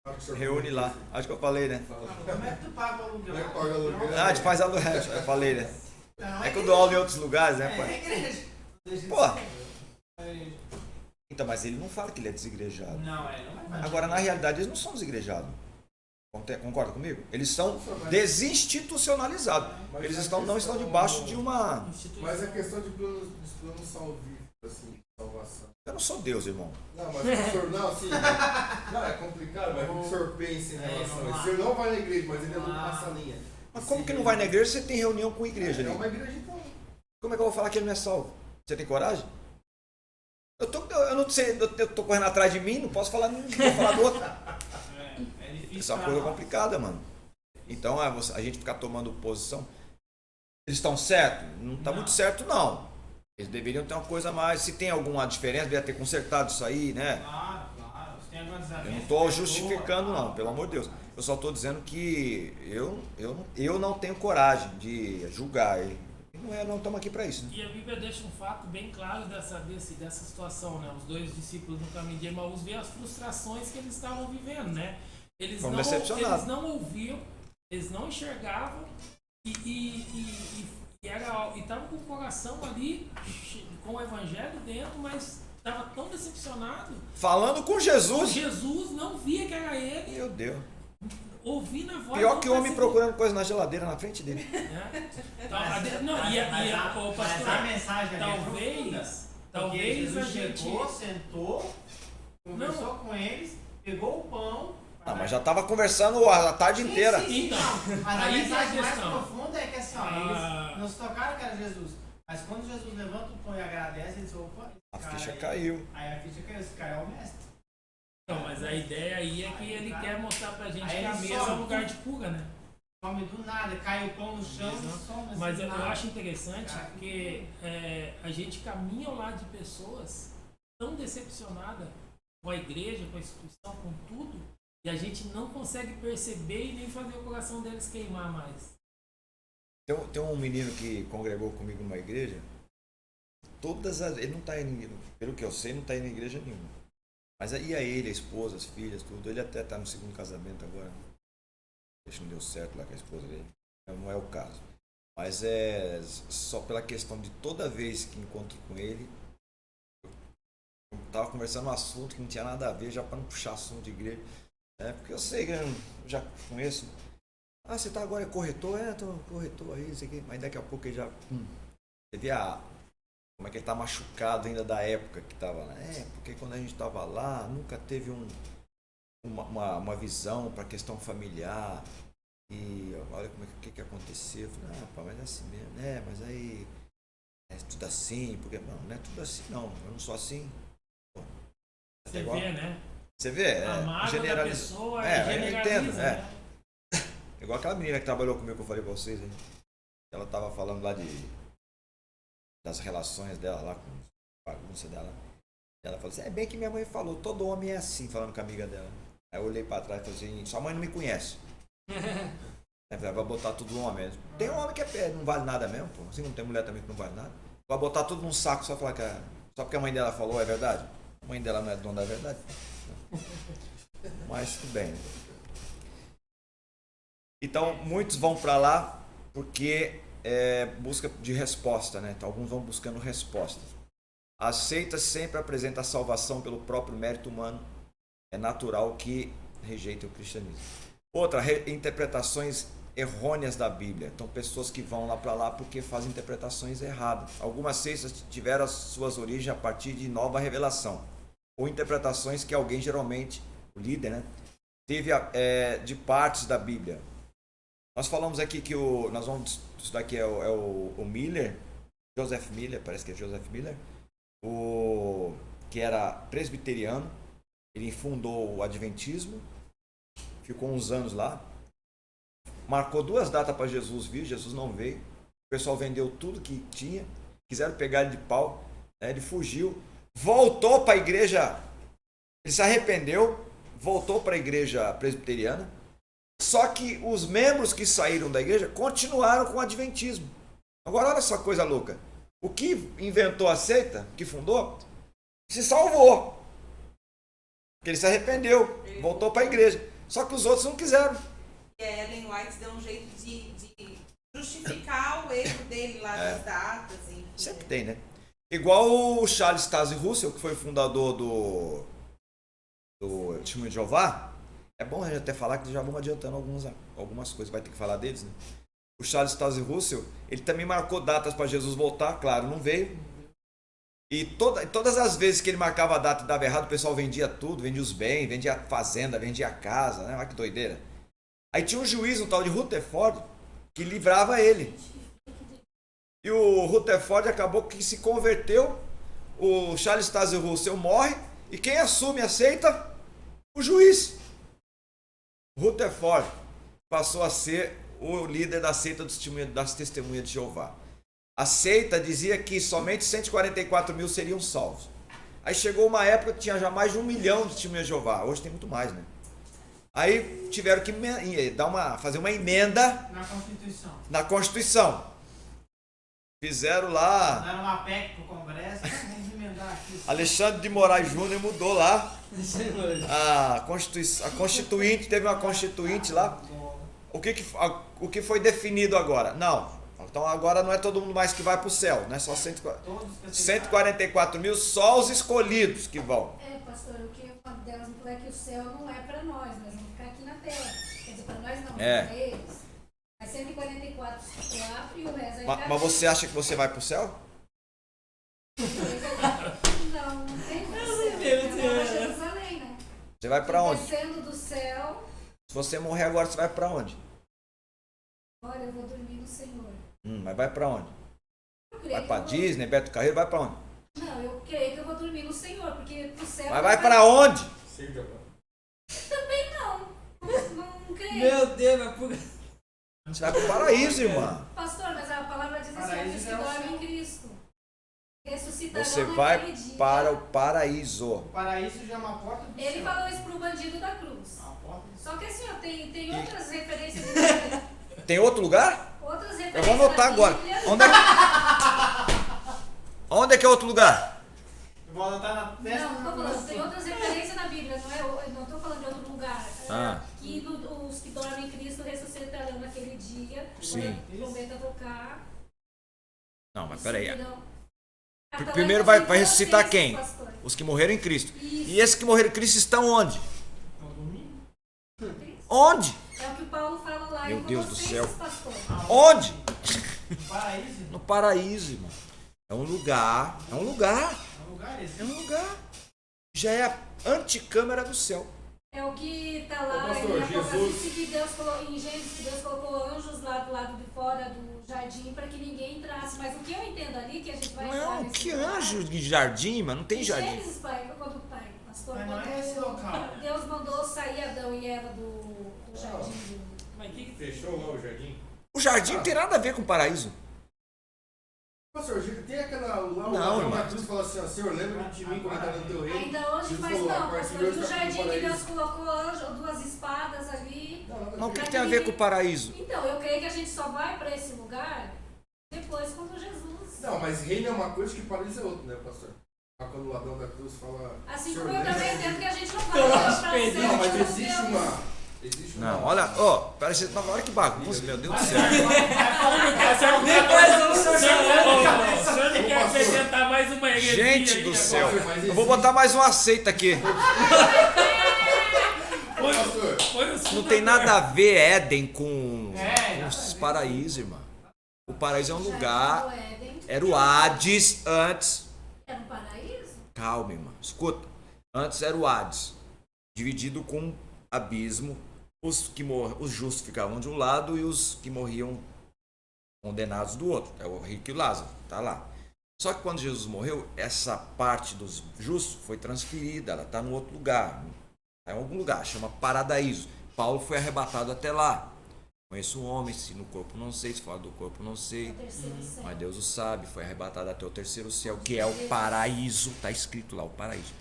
[SPEAKER 5] Fala que o senhor
[SPEAKER 2] reúne
[SPEAKER 5] falou
[SPEAKER 2] lá.
[SPEAKER 5] isso.
[SPEAKER 2] Acho que eu falei, né?
[SPEAKER 5] Fala.
[SPEAKER 7] Como é que tu paga o aluguel?
[SPEAKER 5] Como é que paga o aluguel?
[SPEAKER 2] Ah, a gente faz aluguel, eu falei, né?
[SPEAKER 7] Não,
[SPEAKER 2] É que eu dou aula em outros lugares, né,
[SPEAKER 7] É
[SPEAKER 2] pai?
[SPEAKER 7] igreja. Deixa de
[SPEAKER 2] Pô.
[SPEAKER 7] ser. É.
[SPEAKER 2] Então, mas ele não fala que ele é desigrejado.
[SPEAKER 7] Não, é, não vai.
[SPEAKER 2] Agora, na realidade, eles não são desigrejados. Concorda comigo? Eles são desinstitucionalizados. Eles não estão debaixo de uma...
[SPEAKER 5] Mas a questão de planos salvíficos, assim, de salvação.
[SPEAKER 2] Eu não sou Deus, irmão.
[SPEAKER 5] Não, mas o senhor, não, assim, não, é complicado, mas o que o senhor pensa em relação a isso? O senhor não vai na igreja, mas ele aluga uma salinha.
[SPEAKER 2] Mas como que não vai na igreja se você tem reunião com a igreja
[SPEAKER 5] É
[SPEAKER 2] ali?
[SPEAKER 5] uma igreja, então.
[SPEAKER 2] Como é que eu vou falar que ele não é salvo? Você tem coragem? Eu não sei, eu tô correndo atrás de mim, não posso falar, não vou falar do outro.
[SPEAKER 7] É difícil.
[SPEAKER 2] Isso é uma
[SPEAKER 7] pra
[SPEAKER 2] coisa
[SPEAKER 7] nós.
[SPEAKER 2] complicada, mano. Então, a gente ficar tomando posição. Eles estão certos? Não está
[SPEAKER 7] Não.
[SPEAKER 2] muito certo, não. Eles deveriam ter uma coisa a mais. Se tem alguma diferença, deveria ter consertado isso aí, né?
[SPEAKER 7] Claro, claro. Você tem alguma
[SPEAKER 2] Eu
[SPEAKER 7] desavença,
[SPEAKER 2] não estou
[SPEAKER 7] pessoa,
[SPEAKER 2] justificando, não, pelo amor de Deus. Eu só estou dizendo que eu não tenho coragem de julgar. Não estamos aqui para isso. Né?
[SPEAKER 3] E a Bíblia deixa um fato bem claro dessa situação, né? Os dois discípulos no caminho de Emaús viam as frustrações que eles estavam vivendo, né? Eles
[SPEAKER 2] Foram
[SPEAKER 3] não,
[SPEAKER 2] decepcionados.
[SPEAKER 3] eles não ouviam, eles não enxergavam e estavam com o coração ali, com o evangelho dentro, mas estava tão decepcionado.
[SPEAKER 2] Falando com Jesus.
[SPEAKER 3] Jesus não via que era ele,
[SPEAKER 2] Meu Deus.
[SPEAKER 3] ouvindo a voz.
[SPEAKER 2] Pior
[SPEAKER 3] não
[SPEAKER 2] que o homem
[SPEAKER 3] percebia,
[SPEAKER 2] procurando coisa na geladeira na frente dele.
[SPEAKER 3] né? Então,
[SPEAKER 7] Mas,
[SPEAKER 3] não,
[SPEAKER 7] mas
[SPEAKER 3] pastor,
[SPEAKER 7] a mensagem ali é
[SPEAKER 3] talvez
[SPEAKER 7] Porque
[SPEAKER 3] a
[SPEAKER 7] Jesus
[SPEAKER 3] gente...
[SPEAKER 7] chegou, sentou, conversou com eles, pegou o pão.
[SPEAKER 2] Ah, mas já estava conversando a tarde
[SPEAKER 7] Sim,
[SPEAKER 2] inteira.
[SPEAKER 7] sim, sim,
[SPEAKER 3] Então,
[SPEAKER 7] não. Mas a
[SPEAKER 3] aí
[SPEAKER 7] mensagem
[SPEAKER 3] que é a
[SPEAKER 7] mais
[SPEAKER 3] questão.
[SPEAKER 7] profunda é que assim, ó,
[SPEAKER 3] Ah.
[SPEAKER 7] eles não se tocaram que era Jesus. Mas quando Jesus levanta o pão e agradece, eles opa,
[SPEAKER 2] A
[SPEAKER 7] esse
[SPEAKER 2] ficha
[SPEAKER 7] cara aí-
[SPEAKER 2] caiu.
[SPEAKER 7] Aí a ficha caiu, esse cara é o mestre.
[SPEAKER 3] Não, mas a ideia aí é que ele quer mostrar pra gente
[SPEAKER 7] Aí
[SPEAKER 3] que a
[SPEAKER 7] ele
[SPEAKER 3] mesa é
[SPEAKER 7] some
[SPEAKER 3] um lugar
[SPEAKER 7] tudo.
[SPEAKER 3] de fuga, né?
[SPEAKER 7] Come do nada, cai o pão no chão e some assim.
[SPEAKER 3] Mas eu
[SPEAKER 7] nada.
[SPEAKER 3] acho interessante
[SPEAKER 7] Cara,
[SPEAKER 3] porque a gente caminha ao lado de pessoas tão decepcionadas com a igreja, com a instituição, com tudo, e a gente não consegue perceber e nem fazer o coração deles queimar mais.
[SPEAKER 2] Tem um menino que congregou comigo numa igreja. Ele não está indo, pelo que eu sei, não está indo em igreja nenhuma. Mas aí ele, a esposa, as filhas, tudo. Ele até está no segundo casamento agora. Acho que não deu certo lá com a esposa dele. Não é o caso. Mas é só pela questão de toda vez que encontro com ele, eu estava conversando um assunto que não tinha nada a ver, já para não puxar assunto de igreja. Porque eu sei que eu já conheço. Ah, você tá agora é corretor? Tô corretor aí, isso aqui. Mas daqui a pouco ele já... Você vê como é que ele tá machucado ainda da época que tava lá. Porque quando a gente tava lá, nunca teve uma visão para a questão familiar. E olha que aconteceu. Eu falei, rapaz, mas é assim mesmo. Mas aí é tudo assim. Porque não é tudo assim, não. Eu não sou assim. Pô,
[SPEAKER 3] Você vê, né?
[SPEAKER 2] Você vê?
[SPEAKER 3] A mágoa da pessoa
[SPEAKER 2] eu
[SPEAKER 3] generaliza,
[SPEAKER 2] entendo.
[SPEAKER 3] né?
[SPEAKER 2] Igual aquela menina que trabalhou comigo que eu falei pra vocês, hein? Ela tava falando lá das relações dela lá, com a bagunça dela. Ela falou assim, é bem que minha mãe falou, todo homem é assim, falando com a amiga dela. Aí eu olhei pra trás e falei assim, sua mãe não me conhece. Aí vai botar tudo no homem. Tem um homem que não vale nada mesmo, pô. Assim não tem mulher também que não vale nada. Vai botar tudo num saco só falar que só porque a mãe dela falou, é verdade? A mãe dela não é dona da verdade. Mas tudo bem. Então, muitos vão para lá porque busca de resposta, né? Então, alguns vão buscando respostas. As seitas sempre apresentam a salvação pelo próprio mérito humano. É natural que rejeitem o cristianismo. Outra, interpretações errôneas da Bíblia. Então, pessoas que vão lá para lá porque fazem interpretações erradas. Algumas seitas tiveram as suas origens a partir de nova revelação, ou interpretações que alguém, geralmente, o líder, né, teve de partes da Bíblia. Nós falamos aqui que nós vamos estudar aqui o Miller, Joseph Miller, parece que é Joseph Miller, que era presbiteriano. Ele fundou o Adventismo, ficou uns anos lá, marcou 2 datas para Jesus vir, Jesus não veio, o pessoal vendeu tudo que tinha, quiseram pegar ele de pau, né? Ele fugiu, voltou para a igreja, ele se arrependeu, voltou para a igreja presbiteriana, só que os membros que saíram da igreja continuaram com o Adventismo. Agora olha só que coisa louca, o que inventou a seita, que fundou, se salvou. Porque ele se arrependeu, voltou para a igreja. Só que os outros não quiseram.
[SPEAKER 4] E a Ellen White deu um jeito de justificar o erro dele lá das datas. Enfim.
[SPEAKER 2] Sempre tem, né? Igual o Charles Taze Russell, que foi fundador do Testemunho de Jeová. É bom a gente até falar que já vamos adiantando algumas coisas, vai ter que falar deles, né? O Charles Taze Russell, ele também marcou datas para Jesus voltar, claro, não veio. E todas as vezes que ele marcava a data e dava errado, o pessoal vendia tudo, vendia os bens, vendia a fazenda, vendia a casa, né? Olha que doideira. Aí tinha um juiz, um tal de Rutherford, que livrava ele. E o Rutherford acabou que se converteu, o Charles Taze Russell morre, e quem assume a seita? O juiz. Rutherford passou a ser o líder da seita das Testemunhas de Jeová. A seita dizia que somente 144 mil seriam salvos. Aí chegou uma época que tinha já mais de 1 milhão de testemunhas de Jeová. Hoje tem muito mais, né? Aí tiveram que fazer uma emenda na Constituição. Fizeram lá...
[SPEAKER 7] Deram uma PEC pro Congresso, vamos emendar aqui.
[SPEAKER 2] Alexandre de Moraes Júnior mudou lá. A Constituinte, teve uma Constituinte lá. O que foi definido agora? Não. Então agora não é todo mundo mais que vai para o céu, não é só 144 mil, só os escolhidos que vão.
[SPEAKER 1] Pastor, o que uma delas me falou é que o céu não é para nós vamos ficar aqui na terra. Quer dizer, para nós não, para eles. Mas 144 e o resto aí.
[SPEAKER 2] Mas você acha que você vai para o céu?
[SPEAKER 1] Não tem para o céu. É para Jerusalém, né?
[SPEAKER 2] Você vai para onde?
[SPEAKER 1] Descendo do céu.
[SPEAKER 2] Se você morrer agora, você vai para onde?
[SPEAKER 1] Olha, eu vou dormir no Senhor.
[SPEAKER 2] Mas vai pra onde? Vai pra Disney, Beto Carreiro, vai pra onde?
[SPEAKER 1] Não, eu creio que eu vou dormir no Senhor, porque pro céu...
[SPEAKER 2] Mas vai pra onde?
[SPEAKER 1] Também não. Não creio.
[SPEAKER 6] Meu Deus, mas por...
[SPEAKER 2] Você vai pro paraíso, irmã.
[SPEAKER 1] Pastor, mas a palavra diz assim, que os que dormem em Cristo ressuscitarão
[SPEAKER 2] Você
[SPEAKER 1] naquele
[SPEAKER 2] vai
[SPEAKER 1] dia.
[SPEAKER 2] para o paraíso.
[SPEAKER 7] O paraíso já é uma porta do
[SPEAKER 1] Ele
[SPEAKER 7] céu.
[SPEAKER 1] falou isso pro bandido da cruz.
[SPEAKER 7] Uma porta do céu.
[SPEAKER 1] Só que assim, ó, tem outras referências da Bíblia.
[SPEAKER 2] Tem outro lugar?
[SPEAKER 1] Outras
[SPEAKER 2] Eu
[SPEAKER 1] referências
[SPEAKER 2] vou anotar
[SPEAKER 1] da
[SPEAKER 2] agora.
[SPEAKER 1] Bíblia.
[SPEAKER 2] Onde é que é outro lugar?
[SPEAKER 7] Eu vou anotar na testa.
[SPEAKER 1] Não, tô falando, tem outras referências na Bíblia, não estou falando de outro lugar. Que os que dormem em Cristo ressuscitarão naquele dia,
[SPEAKER 2] Sim.
[SPEAKER 1] quando a trombeta tocar.
[SPEAKER 2] Não, mas peraí.
[SPEAKER 1] Então,
[SPEAKER 2] Primeiro vai ressuscitar quem? Os que morreram em Cristo.
[SPEAKER 1] Isso.
[SPEAKER 2] E esses que morreram em Cristo estão onde? Onde?
[SPEAKER 1] É o que o Paulo fala lá
[SPEAKER 2] Meu
[SPEAKER 1] em
[SPEAKER 2] Deus do
[SPEAKER 1] Colossenses,
[SPEAKER 2] céu.
[SPEAKER 1] pastor.
[SPEAKER 2] Onde?
[SPEAKER 7] Paraíso?
[SPEAKER 2] No paraíso, irmão. É um lugar. É um lugar.
[SPEAKER 7] É um lugar esse.
[SPEAKER 2] É um lugar. Já é a anticâmara do céu.
[SPEAKER 1] É o que está lá
[SPEAKER 5] pastor,
[SPEAKER 1] em Apocalipse,
[SPEAKER 5] Jesus-
[SPEAKER 1] que Deus colocou, em Gênesis, que Deus colocou anjos lá do lado de fora do jardim para que ninguém entrasse. Mas o que eu entendo ali, que a gente vai entrar
[SPEAKER 2] Não,
[SPEAKER 1] nesse
[SPEAKER 2] que
[SPEAKER 1] lugar,
[SPEAKER 2] anjo de jardim, mas não tem
[SPEAKER 1] em
[SPEAKER 2] jardim.
[SPEAKER 1] Gênesis, pai, pastor,
[SPEAKER 7] Mas não é esse local.
[SPEAKER 1] Deus mandou sair Adão e Eva do jardim.
[SPEAKER 3] Mas que
[SPEAKER 5] Fechou lá o jardim?
[SPEAKER 2] O jardim não tem nada a ver com o paraíso.
[SPEAKER 5] Pastor, tem aquela lá o
[SPEAKER 2] Não,
[SPEAKER 5] ladrão
[SPEAKER 2] irmão.
[SPEAKER 5] da cruz que fala assim, ó, Senhor, lembra de mim quando entrar no teu reino.
[SPEAKER 1] Ainda hoje,
[SPEAKER 5] Jesus
[SPEAKER 1] mas
[SPEAKER 5] falou, a
[SPEAKER 1] não,
[SPEAKER 5] partir de
[SPEAKER 1] pastor,
[SPEAKER 5] hoje
[SPEAKER 1] no
[SPEAKER 5] tá no
[SPEAKER 1] jardim que
[SPEAKER 5] paraíso.
[SPEAKER 1] Deus colocou anjo, 2 espadas ali.
[SPEAKER 5] Não, nada a
[SPEAKER 2] Mas o
[SPEAKER 5] ver.
[SPEAKER 2] que tem a ver com o paraíso?
[SPEAKER 1] Então, eu creio que a gente só vai para esse lugar depois quando Jesus...
[SPEAKER 5] Não, mas reino é uma coisa que paraíso é outra, né, pastor? Ah, quando o ladrão da cruz fala...
[SPEAKER 1] Assim
[SPEAKER 5] "Senhor,
[SPEAKER 1] como eu
[SPEAKER 5] lembra
[SPEAKER 1] também
[SPEAKER 5] de mim".
[SPEAKER 1] entendo que a gente não vai para o céu.
[SPEAKER 5] Não, mas
[SPEAKER 1] com
[SPEAKER 5] existe
[SPEAKER 1] Deus.
[SPEAKER 5] Existe
[SPEAKER 2] Não, olha, ó, parece olha que bagunça, meu Deus do céu.
[SPEAKER 3] O senhor não quer acrescentar mais uma heresia?
[SPEAKER 2] Gente
[SPEAKER 3] aí
[SPEAKER 2] do
[SPEAKER 3] agora?
[SPEAKER 2] céu. Eu vou botar mais uma seita aqui. Não tem nada a ver Éden com os paraísos, irmão. O paraíso é um lugar,
[SPEAKER 1] O Éden
[SPEAKER 2] era o Hades antes.
[SPEAKER 1] era um paraíso?
[SPEAKER 2] Calma, irmão, escuta. Antes era o Hades, dividido com um abismo. Os justos ficavam de um lado e os que morriam condenados do outro. É o rico e o Lázaro, tá lá. Só que quando Jesus morreu, essa parte dos justos foi transferida, ela está em outro lugar. Está em algum lugar, chama Paradaíso. Paulo foi arrebatado até lá. Conheço um homem, se no corpo não sei, se fora do corpo não sei.
[SPEAKER 1] O terceiro céu.
[SPEAKER 2] Mas Deus o sabe, foi arrebatado até o terceiro céu, que é o paraíso. Está escrito lá, o paraíso.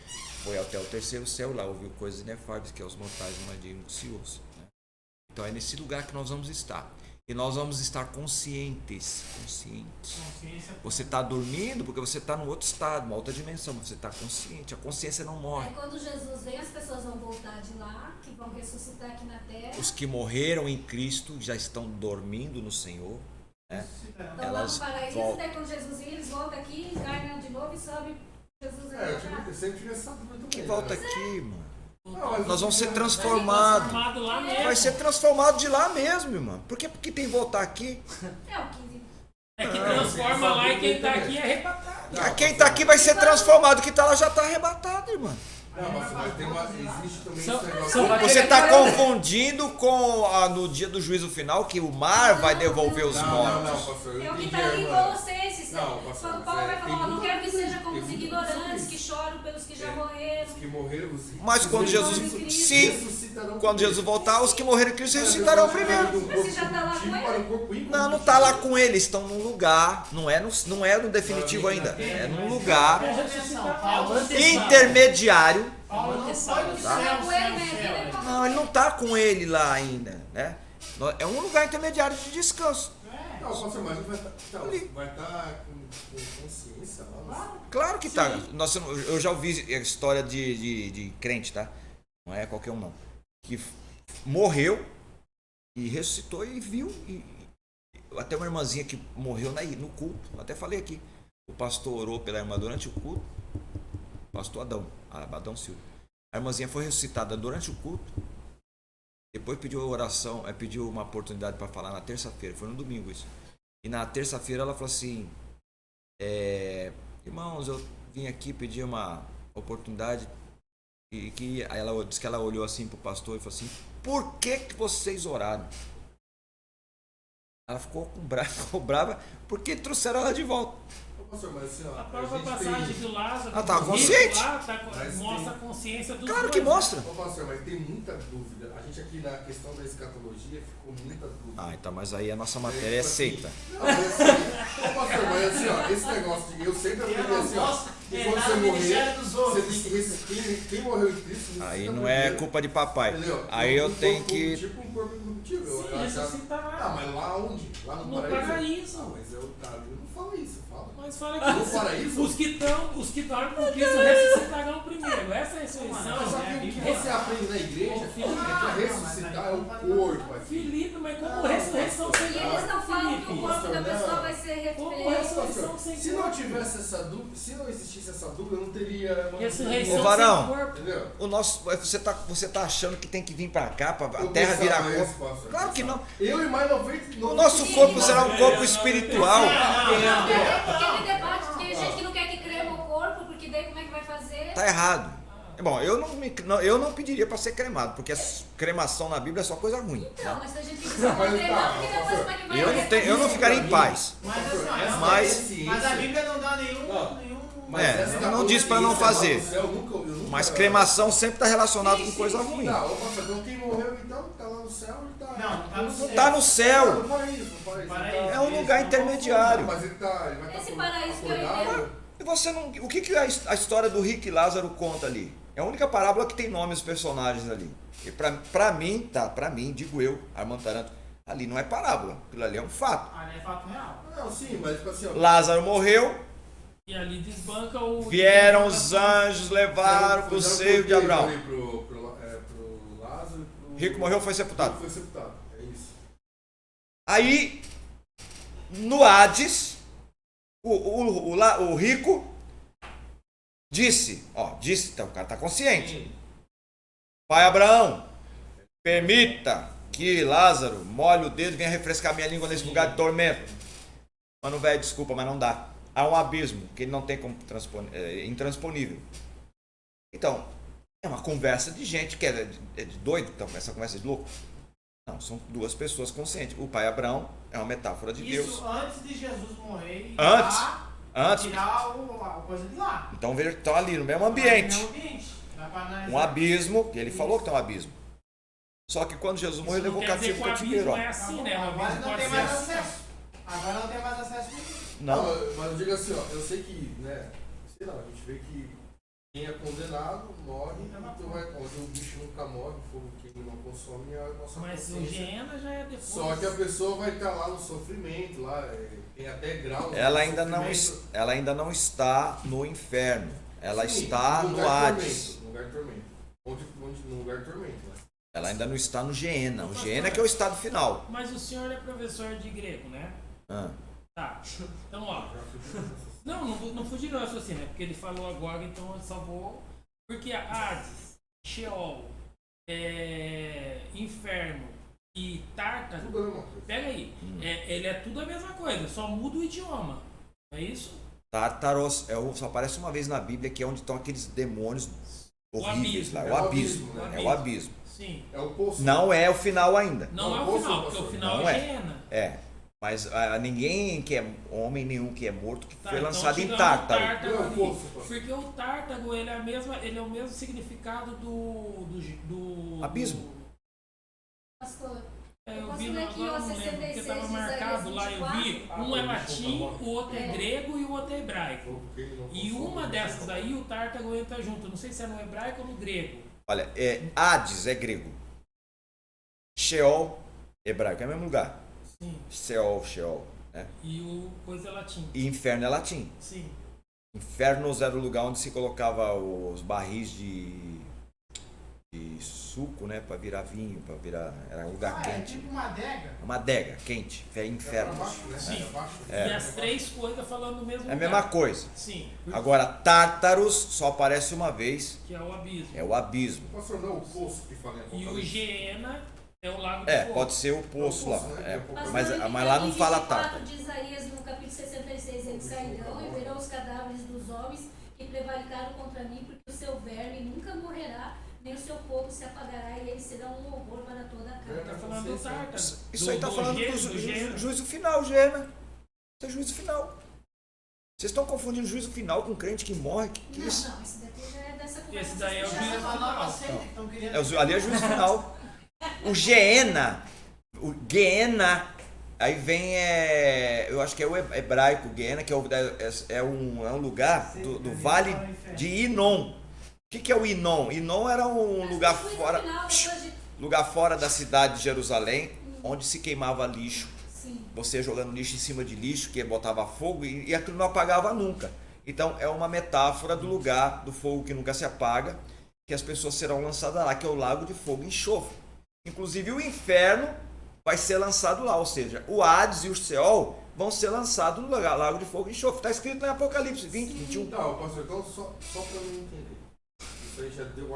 [SPEAKER 2] Foi até o terceiro céu, lá ouviu coisas inefáveis que aos mortais não é digno que se ouça. Né? Então é nesse lugar que nós vamos estar. E nós vamos estar conscientes. Você está dormindo porque você está num outro estado, uma outra dimensão. Você está consciente. A consciência não morre.
[SPEAKER 1] Aí quando Jesus vem, as pessoas vão voltar de lá, que vão ressuscitar aqui na terra.
[SPEAKER 2] Os que morreram em Cristo já estão dormindo no Senhor. Né?
[SPEAKER 1] Estão lá
[SPEAKER 2] Elas
[SPEAKER 1] no paraíso,
[SPEAKER 2] voltam.
[SPEAKER 1] daí quando Jesus vem, eles voltam aqui, encarnam de novo e sobem. Jesus vem
[SPEAKER 5] Eu sempre tive essa dúvida também.
[SPEAKER 2] Que volta aqui, mano.
[SPEAKER 5] Não, mas
[SPEAKER 2] Nós vamos ser
[SPEAKER 5] eu-
[SPEAKER 2] transformados.
[SPEAKER 3] Transformado lá mesmo.
[SPEAKER 2] Vai ser transformado de lá mesmo, irmão. Por que porque tem que voltar aqui?
[SPEAKER 1] É o que
[SPEAKER 3] É que transforma lá e quem tá aqui é arrebatado.
[SPEAKER 2] Quem está aqui vai ser transformado. Quem está lá já está arrebatado, irmão.
[SPEAKER 5] Não, mas tem existe também
[SPEAKER 6] Só-
[SPEAKER 5] esse negócio.
[SPEAKER 6] só vai-
[SPEAKER 2] Você está confundindo com no dia do juízo final que o mar vai devolver os
[SPEAKER 5] Não,
[SPEAKER 2] mortos.
[SPEAKER 5] pastor.
[SPEAKER 1] é
[SPEAKER 5] Eu
[SPEAKER 1] o que
[SPEAKER 5] entendi,
[SPEAKER 1] está ali em
[SPEAKER 5] irmã.
[SPEAKER 1] Colossenses.
[SPEAKER 5] Não, pastor,
[SPEAKER 1] Quando Paulo vai
[SPEAKER 5] tem
[SPEAKER 1] falar, não
[SPEAKER 5] muito-
[SPEAKER 1] quero que seja como
[SPEAKER 5] tem
[SPEAKER 1] os
[SPEAKER 5] muito
[SPEAKER 1] ignorantes,
[SPEAKER 5] sobre
[SPEAKER 1] que
[SPEAKER 5] isso.
[SPEAKER 1] choram pelos que já morreram.
[SPEAKER 5] Os que morreram, os ricos,
[SPEAKER 2] Mas quando
[SPEAKER 5] os
[SPEAKER 2] Jesus,
[SPEAKER 5] ricos
[SPEAKER 2] sim,
[SPEAKER 5] ressuscitarão
[SPEAKER 2] quando Jesus
[SPEAKER 5] primeiro.
[SPEAKER 2] voltar, os que morreram em Cristo ressuscitarão primeiro.
[SPEAKER 1] Você já tá lá com ele?
[SPEAKER 5] Para o corpo íntimo.
[SPEAKER 2] Não, não está lá com eles, estão num lugar, não é no definitivo ainda, é num lugar intermediário.
[SPEAKER 7] Paulo não foi do
[SPEAKER 1] Tá.
[SPEAKER 7] céu,
[SPEAKER 1] Com ele,
[SPEAKER 7] céu,
[SPEAKER 1] né?
[SPEAKER 7] céu.
[SPEAKER 2] Não, ele não está com ele lá ainda, né? É um lugar intermediário de descanso.
[SPEAKER 5] Não, pastor, mas vai estar
[SPEAKER 2] Ali.
[SPEAKER 5] com consciência lá.
[SPEAKER 2] Claro que tá. Nossa, eu já ouvi a história de crente, tá? Não é qualquer um não. Que morreu e ressuscitou e viu. Até uma irmãzinha que morreu no culto. Até falei aqui. O pastor orou pela irmã durante o culto. Pastor Adão Silva. A irmãzinha foi ressuscitada durante o culto. Depois pediu oração, pediu uma oportunidade para falar na terça-feira. Foi no domingo isso. E na terça-feira ela falou assim: irmãos, eu vim aqui pedir uma oportunidade. Aí ela disse que ela olhou assim pro pastor e falou assim: por que vocês oraram? Ela ficou brava porque trouxeram ela de volta.
[SPEAKER 5] Ô, pastor, mas assim, ó.
[SPEAKER 3] A própria
[SPEAKER 5] gente
[SPEAKER 3] passagem
[SPEAKER 5] tem-
[SPEAKER 3] do Lázaro.
[SPEAKER 2] Ah, tá
[SPEAKER 3] do
[SPEAKER 2] consciente?
[SPEAKER 3] rico lá,
[SPEAKER 5] Mas
[SPEAKER 3] mostra a
[SPEAKER 5] tem-
[SPEAKER 3] consciência dos
[SPEAKER 2] Claro
[SPEAKER 3] dois.
[SPEAKER 2] que mostra.
[SPEAKER 5] Ô, pastor, mas tem muita dúvida. A gente aqui na questão da escatologia ficou muita dúvida.
[SPEAKER 2] Ah, então, mas aí a nossa matéria é seita.
[SPEAKER 5] Não, mas assim, ô, pastor, mas assim, ó, esse negócio de eu sempre aprendi assim, ó. Que quando você morrer, você tem que ressuscitar. Quem morreu em Cristo, ressuscita
[SPEAKER 2] Aí não é
[SPEAKER 5] primeiro.
[SPEAKER 2] culpa de papai.
[SPEAKER 5] Entendeu?
[SPEAKER 2] Aí eu
[SPEAKER 5] Um
[SPEAKER 2] tenho
[SPEAKER 5] corpo
[SPEAKER 2] que.
[SPEAKER 5] Tipo um corpo incorruptível.
[SPEAKER 3] Sim,
[SPEAKER 5] Eu achava-
[SPEAKER 3] ressuscita lá.
[SPEAKER 5] Ah, mas lá onde? Lá no
[SPEAKER 3] No paraíso.
[SPEAKER 5] Ah, mas eu, cara, eu não falo isso, eu falo.
[SPEAKER 3] Mas fala
[SPEAKER 5] No
[SPEAKER 3] que
[SPEAKER 5] paraíso?
[SPEAKER 3] os que dormem com Cristo ressuscitarão primeiro. Essa é a ressurreição.
[SPEAKER 5] Mas só que o que você aprende na igreja é que ressuscitar é o corpo aqui.
[SPEAKER 3] Filipe, mas como ressurreição sem
[SPEAKER 1] E eles não falam que o corpo da
[SPEAKER 5] Pastor,
[SPEAKER 1] pessoa
[SPEAKER 5] não.
[SPEAKER 1] vai ser
[SPEAKER 3] Como
[SPEAKER 1] refeito.
[SPEAKER 3] ressurreição sem
[SPEAKER 5] Se não
[SPEAKER 3] corpo?
[SPEAKER 5] tivesse essa dúvida, se não existisse essa dúvida, não teria.
[SPEAKER 3] Ressurreição
[SPEAKER 2] Ô, Varão.
[SPEAKER 3] sem corpo.
[SPEAKER 5] Entendeu?
[SPEAKER 2] Você tá achando que tem que vir pra cá, pra a
[SPEAKER 5] Eu
[SPEAKER 2] terra virar
[SPEAKER 5] pensava
[SPEAKER 2] corpo?
[SPEAKER 5] isso, pastor.
[SPEAKER 2] Claro que não.
[SPEAKER 5] Eu e mais 90.
[SPEAKER 2] O nosso corpo será um corpo espiritual.
[SPEAKER 1] Porque ele debate, porque tem gente que não quer que crema o corpo, porque daí como é que vai fazer?
[SPEAKER 2] Tá errado. Bom, eu não pediria para ser cremado, porque cremação na Bíblia é só coisa ruim.
[SPEAKER 1] Então, mas tem gente que diz que não vai cremar, porque depois como é que vai
[SPEAKER 2] Eu não ficaria em paz.
[SPEAKER 7] Mas assim, ó,
[SPEAKER 2] Mas-
[SPEAKER 7] a Bíblia não dá nenhum.
[SPEAKER 2] Não diz pra não fazer.
[SPEAKER 5] Mas
[SPEAKER 2] Mas cremação sempre está relacionado com coisa ruim.
[SPEAKER 5] Tá, ô pastor, então quem morreu então tá lá no céu e tá.
[SPEAKER 7] Não, tá no
[SPEAKER 2] Não
[SPEAKER 7] céu.
[SPEAKER 2] tá no céu.
[SPEAKER 5] No paraíso, no paraíso.
[SPEAKER 7] Paraíso.
[SPEAKER 2] É um lugar intermediário.
[SPEAKER 5] Mas ele vai
[SPEAKER 1] Esse
[SPEAKER 5] estar
[SPEAKER 1] paraíso que eu
[SPEAKER 5] acordado.
[SPEAKER 2] E você não. O que a história do Rico e Lázaro conta ali? É a única parábola que tem nome os personagens ali. E pra mim, digo eu, Armando Taranto, ali não é parábola. Aquilo ali é um fato.
[SPEAKER 7] Ali é fato real.
[SPEAKER 5] Não, sim, mas tipo assim, ó.
[SPEAKER 2] Lázaro morreu,
[SPEAKER 3] E ali desbanca o.
[SPEAKER 2] vieram os anjos, levaram pro seio de Abraão.
[SPEAKER 5] Pro Lázaro e pro
[SPEAKER 2] Rico morreu, foi sepultado.
[SPEAKER 5] Foi sepultado, é isso.
[SPEAKER 2] Aí, no Hades, o rico disse, então o cara está consciente. Pai Abraão, permita que Lázaro molhe o dedo e venha refrescar minha língua nesse lugar de tormento. Mano, velho, desculpa, mas não dá. Há um abismo que ele não tem como é intransponível. Então, é uma conversa de gente que é de doido, então, essa conversa de louco. Não, são duas pessoas conscientes. O pai Abraão é uma metáfora de Deus.
[SPEAKER 7] Isso antes de Jesus morrer e
[SPEAKER 2] Antes.
[SPEAKER 7] tirar a coisa de lá.
[SPEAKER 2] Então veja que estão ali no mesmo ambiente. Um
[SPEAKER 7] Um
[SPEAKER 2] abismo, e ele falou que tem um abismo. Só que quando Jesus morreu, ele levou o cativo para o cativeiro.
[SPEAKER 3] Não é assim, né?
[SPEAKER 7] Agora não tem mais acesso. Agora não tem mais acesso.
[SPEAKER 2] Não.
[SPEAKER 5] Mas eu digo assim, eu sei que, né, sei lá, a gente vê que quem é condenado morre, então onde o bicho nunca morre, o fogo que ele não consome, é a nossa
[SPEAKER 3] Mas o
[SPEAKER 5] consciência.
[SPEAKER 3] Geena já é depois.
[SPEAKER 5] Só que a pessoa vai estar lá no sofrimento, lá, tem até graus.
[SPEAKER 2] Ela
[SPEAKER 5] de sofrimento.
[SPEAKER 2] ainda não está no inferno. Ela
[SPEAKER 5] Sim,
[SPEAKER 2] está no
[SPEAKER 5] lugar
[SPEAKER 2] Hades.
[SPEAKER 5] No lugar de tormento. No lugar de tormento, né?
[SPEAKER 2] Ela ainda não está no Geena. O Geena que é o estado final.
[SPEAKER 3] Mas o senhor é professor de grego, né? Tá. Então, ó. Não fugi do raciocínio, né? Porque ele falou agora, então eu só vou. Porque a Hades, Sheol, Inferno e Tártaro.
[SPEAKER 5] Tudo é uma coisa.
[SPEAKER 3] Pega aí. Ele é tudo a mesma coisa, só muda o idioma. É isso?
[SPEAKER 2] Tártaros só aparece uma vez na Bíblia, que é onde estão aqueles demônios horríveis lá. É o abismo.
[SPEAKER 5] né?
[SPEAKER 2] É o abismo.
[SPEAKER 3] Sim.
[SPEAKER 5] É o poço.
[SPEAKER 2] Não é o final ainda.
[SPEAKER 3] Não é o final, porque o final
[SPEAKER 2] Não
[SPEAKER 3] é
[SPEAKER 2] é.
[SPEAKER 3] Geena.
[SPEAKER 2] É. Mas ninguém que é homem nenhum que é morto que
[SPEAKER 3] Tá,
[SPEAKER 2] foi
[SPEAKER 3] então
[SPEAKER 2] lançado em
[SPEAKER 3] chegando no
[SPEAKER 2] Tártaro.
[SPEAKER 3] Tártaro
[SPEAKER 5] Não,
[SPEAKER 3] ali.
[SPEAKER 5] poço.
[SPEAKER 3] Porque o Tártaro ele é o mesmo significado do
[SPEAKER 2] Abismo.
[SPEAKER 1] Pastor,
[SPEAKER 3] eu
[SPEAKER 1] posso
[SPEAKER 3] vi
[SPEAKER 1] ler aqui,
[SPEAKER 3] agora,
[SPEAKER 1] ó,
[SPEAKER 3] não lembro, porque
[SPEAKER 1] 66
[SPEAKER 3] estava
[SPEAKER 1] de
[SPEAKER 3] marcado lá, eu vi.
[SPEAKER 1] Isaías
[SPEAKER 3] Um é latim, o outro é
[SPEAKER 1] É.
[SPEAKER 3] grego e o outro é hebraico.
[SPEAKER 5] Fogo que ele não
[SPEAKER 3] E
[SPEAKER 5] consome,
[SPEAKER 3] uma
[SPEAKER 5] não
[SPEAKER 3] dessas
[SPEAKER 5] consome.
[SPEAKER 3] aí o Tártaro entra junto. Não sei se é no hebraico ou no grego.
[SPEAKER 2] Olha, Hades é grego. Sheol, hebraico, é o mesmo lugar.
[SPEAKER 3] Sim.
[SPEAKER 2] Sheol. Né?
[SPEAKER 3] E o coisa é latim.
[SPEAKER 2] E inferno é latim.
[SPEAKER 3] Sim.
[SPEAKER 2] Infernos era o lugar onde se colocava os barris de suco, né? Para virar vinho, era um lugar
[SPEAKER 7] É
[SPEAKER 2] quente.
[SPEAKER 7] tipo uma adega.
[SPEAKER 2] Uma adega quente, é
[SPEAKER 5] É
[SPEAKER 2] inferno.
[SPEAKER 5] pra baixo, né?
[SPEAKER 3] Sim.
[SPEAKER 5] É pra baixo.
[SPEAKER 3] E as três coisas falando no mesmo
[SPEAKER 2] É a
[SPEAKER 3] lugar.
[SPEAKER 2] mesma coisa.
[SPEAKER 3] Sim.
[SPEAKER 2] Agora, Tártaros só aparece uma vez,
[SPEAKER 3] Que é o abismo.
[SPEAKER 2] é o abismo.
[SPEAKER 5] Pastor, não é o poço que fala em
[SPEAKER 3] E o
[SPEAKER 5] Apocalipse?
[SPEAKER 3] Geena é o lago do fogo.
[SPEAKER 2] Pode ser o poço lá.
[SPEAKER 1] Pastor,
[SPEAKER 2] Mas
[SPEAKER 1] ele
[SPEAKER 2] lá
[SPEAKER 1] tem
[SPEAKER 2] não fala
[SPEAKER 1] 24
[SPEAKER 2] Tártaro.
[SPEAKER 1] de Isaías, no capítulo 66, eles sairão e verão os cadáveres dos homens que prevaricaram contra mim, porque o seu verme nunca morrerá, nem o seu povo se apagará, e eles serão um horror para toda a carne.
[SPEAKER 3] Tá falando do Tártaro.
[SPEAKER 2] Isso aí tá falando do
[SPEAKER 3] Geena.
[SPEAKER 2] juízo final, Gena. Isso é juízo final. Vocês estão confundindo juízo final com crente que morre? Que
[SPEAKER 1] Não,
[SPEAKER 2] isso?
[SPEAKER 1] não, esse daqui já é dessa conversa.
[SPEAKER 3] Esse daí é o
[SPEAKER 1] já
[SPEAKER 3] juízo
[SPEAKER 7] Essa
[SPEAKER 1] falou.
[SPEAKER 7] nova seita que estão querendo.
[SPEAKER 2] Ali é juízo final. O Geena, aí vem, eu acho que é o hebraico, Geena, que é um lugar do vale de Inom. O que é o Inom? Inom era um lugar
[SPEAKER 1] Juízo
[SPEAKER 2] fora,
[SPEAKER 1] final, depois de-
[SPEAKER 2] lugar fora da cidade de Jerusalém, onde se queimava lixo.
[SPEAKER 1] Sim.
[SPEAKER 2] Você jogando lixo em cima de lixo, que botava fogo e aquilo não apagava nunca. Então é uma metáfora do lugar do fogo que nunca se apaga, que as pessoas serão lançadas lá, que é o lago de fogo e enxofre. Inclusive o inferno vai ser lançado lá, ou seja, o Hades e o Sheol vão ser lançados no lago de fogo e enxofre. Está escrito em Apocalipse 20, 21.
[SPEAKER 5] Não, pastor, então só pra mim entender. Isso aí já deu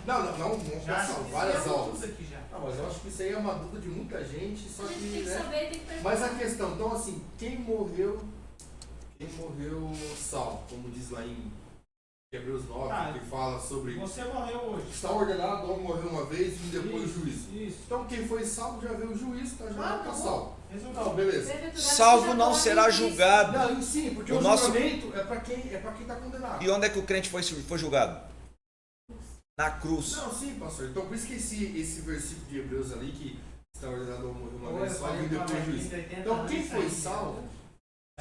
[SPEAKER 5] Não,
[SPEAKER 7] Já
[SPEAKER 5] são várias
[SPEAKER 7] tudo
[SPEAKER 5] aulas.
[SPEAKER 7] aqui já.
[SPEAKER 5] Não, mas eu acho que isso aí é uma dúvida de muita gente, só
[SPEAKER 1] A gente
[SPEAKER 5] que,
[SPEAKER 1] tem que
[SPEAKER 5] né?
[SPEAKER 1] saber, tem que perguntar.
[SPEAKER 5] Mas a questão, então assim, quem morreu salvo, como diz lá em Hebreus 9,
[SPEAKER 7] Tá.
[SPEAKER 5] que fala sobre
[SPEAKER 7] Você morreu hoje.
[SPEAKER 5] está ordenado, homem morreu uma vez e depois
[SPEAKER 7] Isso,
[SPEAKER 5] juízo.
[SPEAKER 7] Isso.
[SPEAKER 5] Então quem foi salvo já veio o juízo, tá? Já
[SPEAKER 7] Ah,
[SPEAKER 5] tá
[SPEAKER 7] tá bom.
[SPEAKER 5] salvo.
[SPEAKER 7] Resolveu.
[SPEAKER 5] Não, beleza.
[SPEAKER 1] Bem-aventurado
[SPEAKER 2] Salvo
[SPEAKER 1] seja
[SPEAKER 2] não
[SPEAKER 1] o
[SPEAKER 2] será
[SPEAKER 1] homem que
[SPEAKER 2] julgado.
[SPEAKER 5] Não, sim, porque
[SPEAKER 2] O
[SPEAKER 5] o
[SPEAKER 2] nosso-
[SPEAKER 5] julgamento é pra quem tá condenado.
[SPEAKER 2] E onde é que o crente foi julgado? Na cruz.
[SPEAKER 5] Não, sim, pastor. Então por isso que esse versículo de Hebreus ali, que está ordenado homem morreu uma
[SPEAKER 7] Olha,
[SPEAKER 5] vez, salvo
[SPEAKER 7] falei
[SPEAKER 5] e
[SPEAKER 7] com a
[SPEAKER 5] depois
[SPEAKER 7] minha
[SPEAKER 5] juízo.
[SPEAKER 7] filha, 80
[SPEAKER 5] Então
[SPEAKER 7] anos,
[SPEAKER 5] quem foi
[SPEAKER 7] aí,
[SPEAKER 5] salvo,
[SPEAKER 7] né?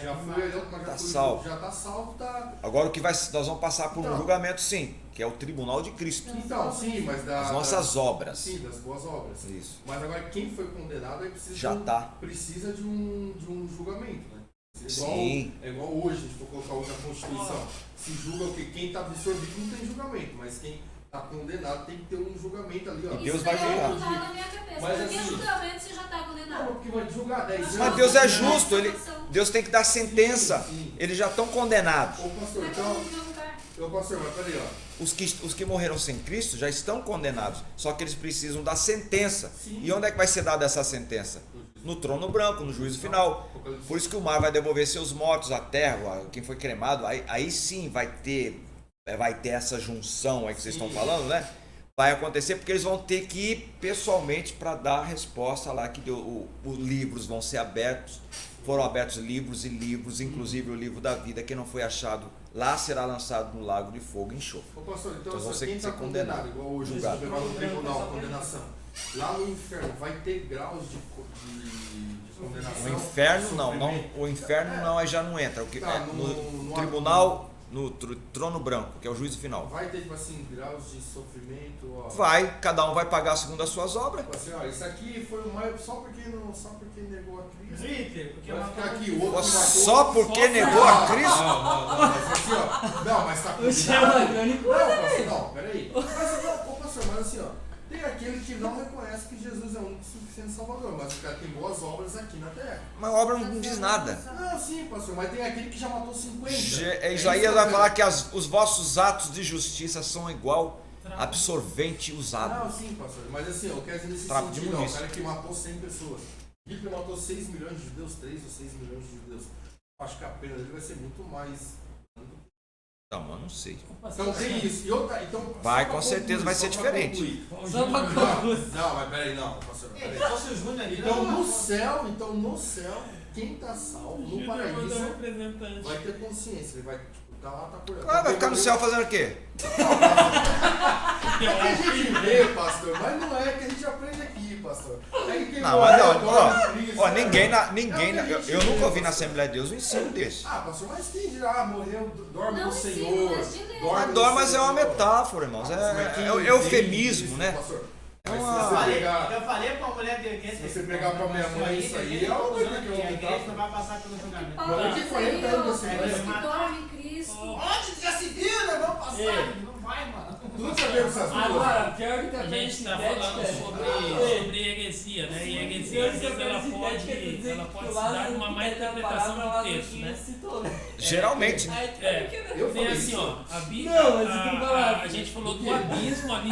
[SPEAKER 5] já foi olhando, mas
[SPEAKER 2] Tá
[SPEAKER 5] já foi
[SPEAKER 2] salvo.
[SPEAKER 5] já tá salvo, tá.
[SPEAKER 2] Agora o que nós vamos passar por um
[SPEAKER 5] Então.
[SPEAKER 2] julgamento, sim, que é o tribunal de Cristo.
[SPEAKER 5] Então, sim, mas
[SPEAKER 2] As nossas obras.
[SPEAKER 5] Sim, das boas obras.
[SPEAKER 2] Isso.
[SPEAKER 5] Mas agora quem foi condenado aí precisa
[SPEAKER 2] Já tá.
[SPEAKER 5] precisa de um julgamento, né?
[SPEAKER 2] Sim.
[SPEAKER 5] É igual hoje, a gente for colocar hoje a Constituição. Se julga o que quem está absorvido não tem julgamento, mas quem tá condenado, tem que ter um julgamento ali, ó.
[SPEAKER 2] E Deus
[SPEAKER 1] Isso
[SPEAKER 2] vai
[SPEAKER 1] daí é
[SPEAKER 2] julgar.
[SPEAKER 1] o que tá na minha cabeça.
[SPEAKER 5] Mas
[SPEAKER 1] Porque
[SPEAKER 5] assim-
[SPEAKER 1] julgamento você já tá condenado.
[SPEAKER 5] Não, porque vai julgar 10 anos.
[SPEAKER 2] Mas Deus é justo,
[SPEAKER 1] Salvação.
[SPEAKER 2] Deus tem que dar sentença.
[SPEAKER 5] Sim.
[SPEAKER 2] Eles já estão condenados.
[SPEAKER 5] Ô pastor,
[SPEAKER 1] Vai todo
[SPEAKER 5] então.
[SPEAKER 1] mundo no meu lugar.
[SPEAKER 5] Ô pastor, mas peraí, ó.
[SPEAKER 2] Os que morreram sem Cristo já estão condenados. Só que eles precisam da sentença.
[SPEAKER 5] Sim.
[SPEAKER 2] E onde é que vai ser dada essa sentença? No trono branco, no juízo final. Por isso que o mar vai devolver seus mortos à terra, quem foi cremado. Aí sim vai ter essa junção aí que vocês estão falando, né? Vai acontecer porque eles vão ter que ir pessoalmente para dar a resposta lá que os livros vão ser abertos. Foram abertos livros e livros, inclusive o livro da vida que não foi achado lá será lançado no lago de fogo e enxofre.
[SPEAKER 5] Ô pastor, então,
[SPEAKER 2] Então vão
[SPEAKER 5] assim,
[SPEAKER 2] ser-
[SPEAKER 5] quem
[SPEAKER 2] ser
[SPEAKER 5] está condenado,
[SPEAKER 2] condenado,
[SPEAKER 5] igual hoje,
[SPEAKER 2] julgado.
[SPEAKER 5] vai no tribunal, condenação. Lá no inferno vai ter graus de condenação.
[SPEAKER 2] O inferno não,
[SPEAKER 5] sofrimento.
[SPEAKER 2] o inferno não, aí já não entra.
[SPEAKER 5] Tá,
[SPEAKER 2] No tribunal, no trono branco, que é o juízo final.
[SPEAKER 5] Vai ter, tipo assim, graus de sofrimento, ó.
[SPEAKER 2] Vai, cada um vai pagar segundo as suas obras.
[SPEAKER 5] Tipo assim, ó, isso aqui foi o mais. Só porque negou a Cristo.
[SPEAKER 7] Twitter, porque
[SPEAKER 5] Vai
[SPEAKER 7] uma
[SPEAKER 5] ficar aqui, o outro matou.
[SPEAKER 2] Só porque negou a Cristo?
[SPEAKER 5] Não, mas assim, ó. Não, mas tá
[SPEAKER 6] O céu é
[SPEAKER 5] condenado.
[SPEAKER 6] grande.
[SPEAKER 5] Não, pastor, não, peraí. Mas não, ô pastor, mas assim, ó. Tem aquele que não reconhece que Jesus é o único suficiente Salvador, mas o cara tem boas obras aqui na terra.
[SPEAKER 2] Mas a obra não diz nada.
[SPEAKER 5] Não, sim, pastor, mas tem aquele que já matou 50.
[SPEAKER 2] Isaías vai falar que os vossos atos de justiça são igual absorvente usado.
[SPEAKER 5] Não, sim, pastor, mas assim, eu quero dizer nesse
[SPEAKER 2] Trapo de
[SPEAKER 5] sentido, ó, o
[SPEAKER 2] munição.
[SPEAKER 5] cara que matou 100 pessoas. Hitler matou 6 milhões de judeus, 3 ou 6 milhões de judeus. Acho que a pena dele vai ser muito mais.
[SPEAKER 2] Não, eu não sei.
[SPEAKER 5] Então tem isso. E outra, então,
[SPEAKER 2] Vai,
[SPEAKER 5] só pra
[SPEAKER 2] com certeza vai ser
[SPEAKER 5] só pra
[SPEAKER 2] diferente.
[SPEAKER 5] concluir.
[SPEAKER 6] Só pra
[SPEAKER 5] Não, mas peraí, não, pastor, peraí.
[SPEAKER 7] Trouxe o Júnior ali.
[SPEAKER 5] Então no céu, quem tá salvo no
[SPEAKER 3] Júnior mandou
[SPEAKER 5] paraíso
[SPEAKER 3] representante.
[SPEAKER 5] vai ter consciência, ele vai, tipo, tá lá, tá por
[SPEAKER 2] Ah, vai ficar no céu fazendo o quê?
[SPEAKER 5] É que a gente vê, pastor, mas não é que a gente aprende aqui, pastor. É que
[SPEAKER 2] Não, mas
[SPEAKER 5] morreu,
[SPEAKER 2] ó,
[SPEAKER 5] Cristo,
[SPEAKER 2] ó,
[SPEAKER 5] né?
[SPEAKER 2] ninguém,
[SPEAKER 5] É o que a gente
[SPEAKER 2] eu
[SPEAKER 5] vê,
[SPEAKER 2] nunca ouvi na
[SPEAKER 5] pastor.
[SPEAKER 2] Assembleia de Deus um ensino desse.
[SPEAKER 5] Ah, pastor, mas quem dirá, morreu, dorme
[SPEAKER 1] Não
[SPEAKER 5] no
[SPEAKER 1] ensina,
[SPEAKER 5] Senhor.
[SPEAKER 1] mas de ler.
[SPEAKER 2] Mas
[SPEAKER 5] no
[SPEAKER 2] dó, mas é uma
[SPEAKER 5] Senhor.
[SPEAKER 2] metáfora, irmãos.
[SPEAKER 5] Mas quem
[SPEAKER 2] É
[SPEAKER 5] entende
[SPEAKER 2] eufemismo,
[SPEAKER 5] isso,
[SPEAKER 2] né?
[SPEAKER 5] pastor?
[SPEAKER 2] É
[SPEAKER 5] Mas
[SPEAKER 2] uma-
[SPEAKER 5] se você pegar.
[SPEAKER 7] Eu falei pra uma mulher de
[SPEAKER 5] Se você pegar pra minha mãe isso aí, ela não vai ter que
[SPEAKER 7] a igreja
[SPEAKER 5] aumentar.
[SPEAKER 7] não vai passar pelo julgamento.
[SPEAKER 1] Paulo
[SPEAKER 5] Olha que
[SPEAKER 1] disse
[SPEAKER 5] 40
[SPEAKER 1] aí,
[SPEAKER 5] anos
[SPEAKER 1] ó,
[SPEAKER 5] assim,
[SPEAKER 1] aqueles
[SPEAKER 7] né?
[SPEAKER 1] que dormem em Cristo.
[SPEAKER 7] Onde já se viu, né? Vamos passar.
[SPEAKER 3] Ei.
[SPEAKER 7] Não vai, mano.
[SPEAKER 5] Tudo sabemos essas coisas.
[SPEAKER 6] Agora, pior que
[SPEAKER 3] A gente está falando sobre heresia, né? E a heresia, às vezes, ela pode se dar uma má interpretação do texto, né?
[SPEAKER 2] Geralmente, né?
[SPEAKER 3] É,
[SPEAKER 5] Eu
[SPEAKER 3] tem
[SPEAKER 5] falei
[SPEAKER 3] assim,
[SPEAKER 5] isso.
[SPEAKER 3] ó, a Bíblia,
[SPEAKER 6] Não, mas você tem que falar.
[SPEAKER 3] a gente falou do abismo ali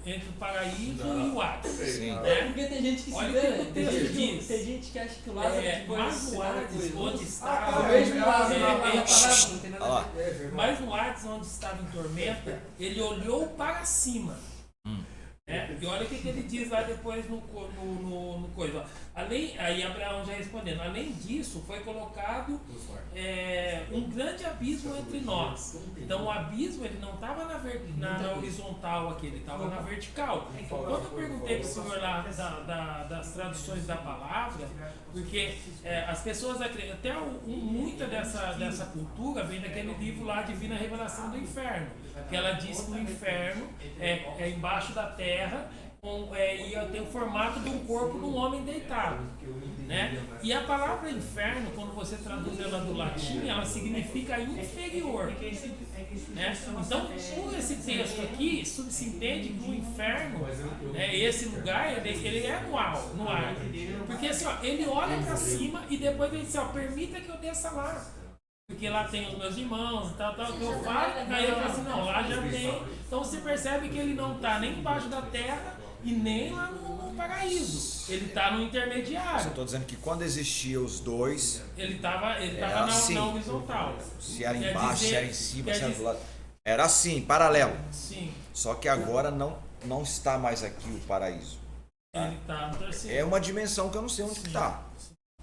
[SPEAKER 3] entre o paraíso e o Hades.
[SPEAKER 2] Sim.
[SPEAKER 3] Né?
[SPEAKER 6] Porque tem gente que se
[SPEAKER 3] Olha
[SPEAKER 6] vê,
[SPEAKER 3] o que
[SPEAKER 6] né?
[SPEAKER 3] o texto diz.
[SPEAKER 6] Tem gente que acha que o Lázaro foi
[SPEAKER 3] Mas o Hades, onde estava...
[SPEAKER 6] Eu vejo o Lázaro
[SPEAKER 3] é,
[SPEAKER 6] na palavra,
[SPEAKER 3] é,
[SPEAKER 6] não tem nada
[SPEAKER 2] Olha
[SPEAKER 6] a
[SPEAKER 2] lá.
[SPEAKER 6] ver.
[SPEAKER 5] É verdade.
[SPEAKER 3] Mas no Hades, onde estava em tormenta, ele olhou para cima. E olha o que ele diz lá depois no coisa. Ó. Aí Abraão já respondendo, além disso, foi colocado um grande abismo entre nós. Então o abismo ele não estava na horizontal aqui, ele estava na vertical. Quando eu perguntei para o senhor lá das traduções da palavra, porque as pessoas até muita dessa cultura vem daquele livro lá, Divina Revelação do Inferno, que ela diz que o inferno é embaixo da terra e tem o formato de um corpo de um homem deitado. Né? E a palavra inferno, quando você traduz ela do latim, ela significa inferior. Né? Então, por esse texto aqui, subsentende que o inferno, esse lugar, ele é no ar. Porque assim, ó, ele olha para cima e depois ele diz, ó, permita que eu desça lá. Porque lá tem os meus irmãos e tal, que eu falo, aí ele fala assim, não, lá já tem. Então você percebe que ele não está nem embaixo da terra e nem lá no paraíso. Ele está no
[SPEAKER 2] Eu
[SPEAKER 3] intermediário.
[SPEAKER 2] estou dizendo que quando existia os dois,
[SPEAKER 3] Ele estava
[SPEAKER 2] assim.
[SPEAKER 3] na horizontal.
[SPEAKER 2] se era
[SPEAKER 3] Quer
[SPEAKER 2] embaixo,
[SPEAKER 3] dizer-
[SPEAKER 2] se era em cima,
[SPEAKER 3] quer
[SPEAKER 2] se era do
[SPEAKER 3] dizer-
[SPEAKER 2] lado. Era assim, paralelo.
[SPEAKER 3] Sim,
[SPEAKER 2] Só que agora não está mais aqui o paraíso.
[SPEAKER 3] ele está no terceiro.
[SPEAKER 2] É uma dimensão que eu não sei onde está.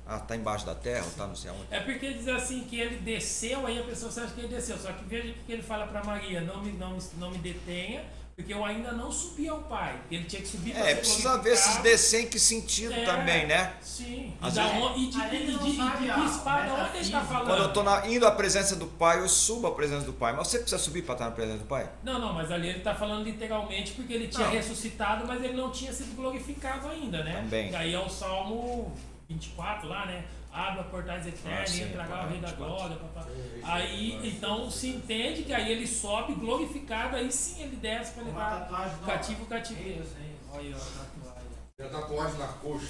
[SPEAKER 2] Ah, tá embaixo da terra, ou tá não sei onde.
[SPEAKER 3] É porque diz assim que ele desceu, aí a pessoa acha que ele desceu. Só que veja o que ele fala para Maria, não me detenha, porque eu ainda não subi ao Pai. Ele tinha que subir para ser
[SPEAKER 2] Precisa ver esses
[SPEAKER 3] glorificado.
[SPEAKER 2] descer em que sentido também, né?
[SPEAKER 3] Sim.
[SPEAKER 2] Às
[SPEAKER 3] E da
[SPEAKER 2] vezes-
[SPEAKER 3] onde-
[SPEAKER 7] A gente não
[SPEAKER 3] de
[SPEAKER 7] sabe
[SPEAKER 3] que
[SPEAKER 7] a
[SPEAKER 3] espada onde ele está
[SPEAKER 7] metafísica.
[SPEAKER 3] falando?
[SPEAKER 2] Quando eu estou indo à presença do Pai, eu subo à presença do Pai. Mas você precisa subir para estar na presença do Pai?
[SPEAKER 3] Não, mas ali ele está falando literalmente porque ele tinha
[SPEAKER 2] Não.
[SPEAKER 3] ressuscitado, mas ele não tinha sido glorificado ainda, né?
[SPEAKER 2] Também.
[SPEAKER 3] Daí é o Salmo 24 lá, né? Abra portais eternos,
[SPEAKER 2] sim,
[SPEAKER 3] entregar o Rei da
[SPEAKER 2] 24.
[SPEAKER 3] Glória. Papá. Aí, então se entende que aí ele sobe glorificado, aí sim ele desce para
[SPEAKER 7] Uma
[SPEAKER 3] levar
[SPEAKER 7] tatuagem
[SPEAKER 3] o cativo o
[SPEAKER 7] nova.
[SPEAKER 3] cativeiro.
[SPEAKER 7] Isso, isso.
[SPEAKER 3] Olha aí, ó, a tatuagem.
[SPEAKER 5] Tem a tatuagem na coxa.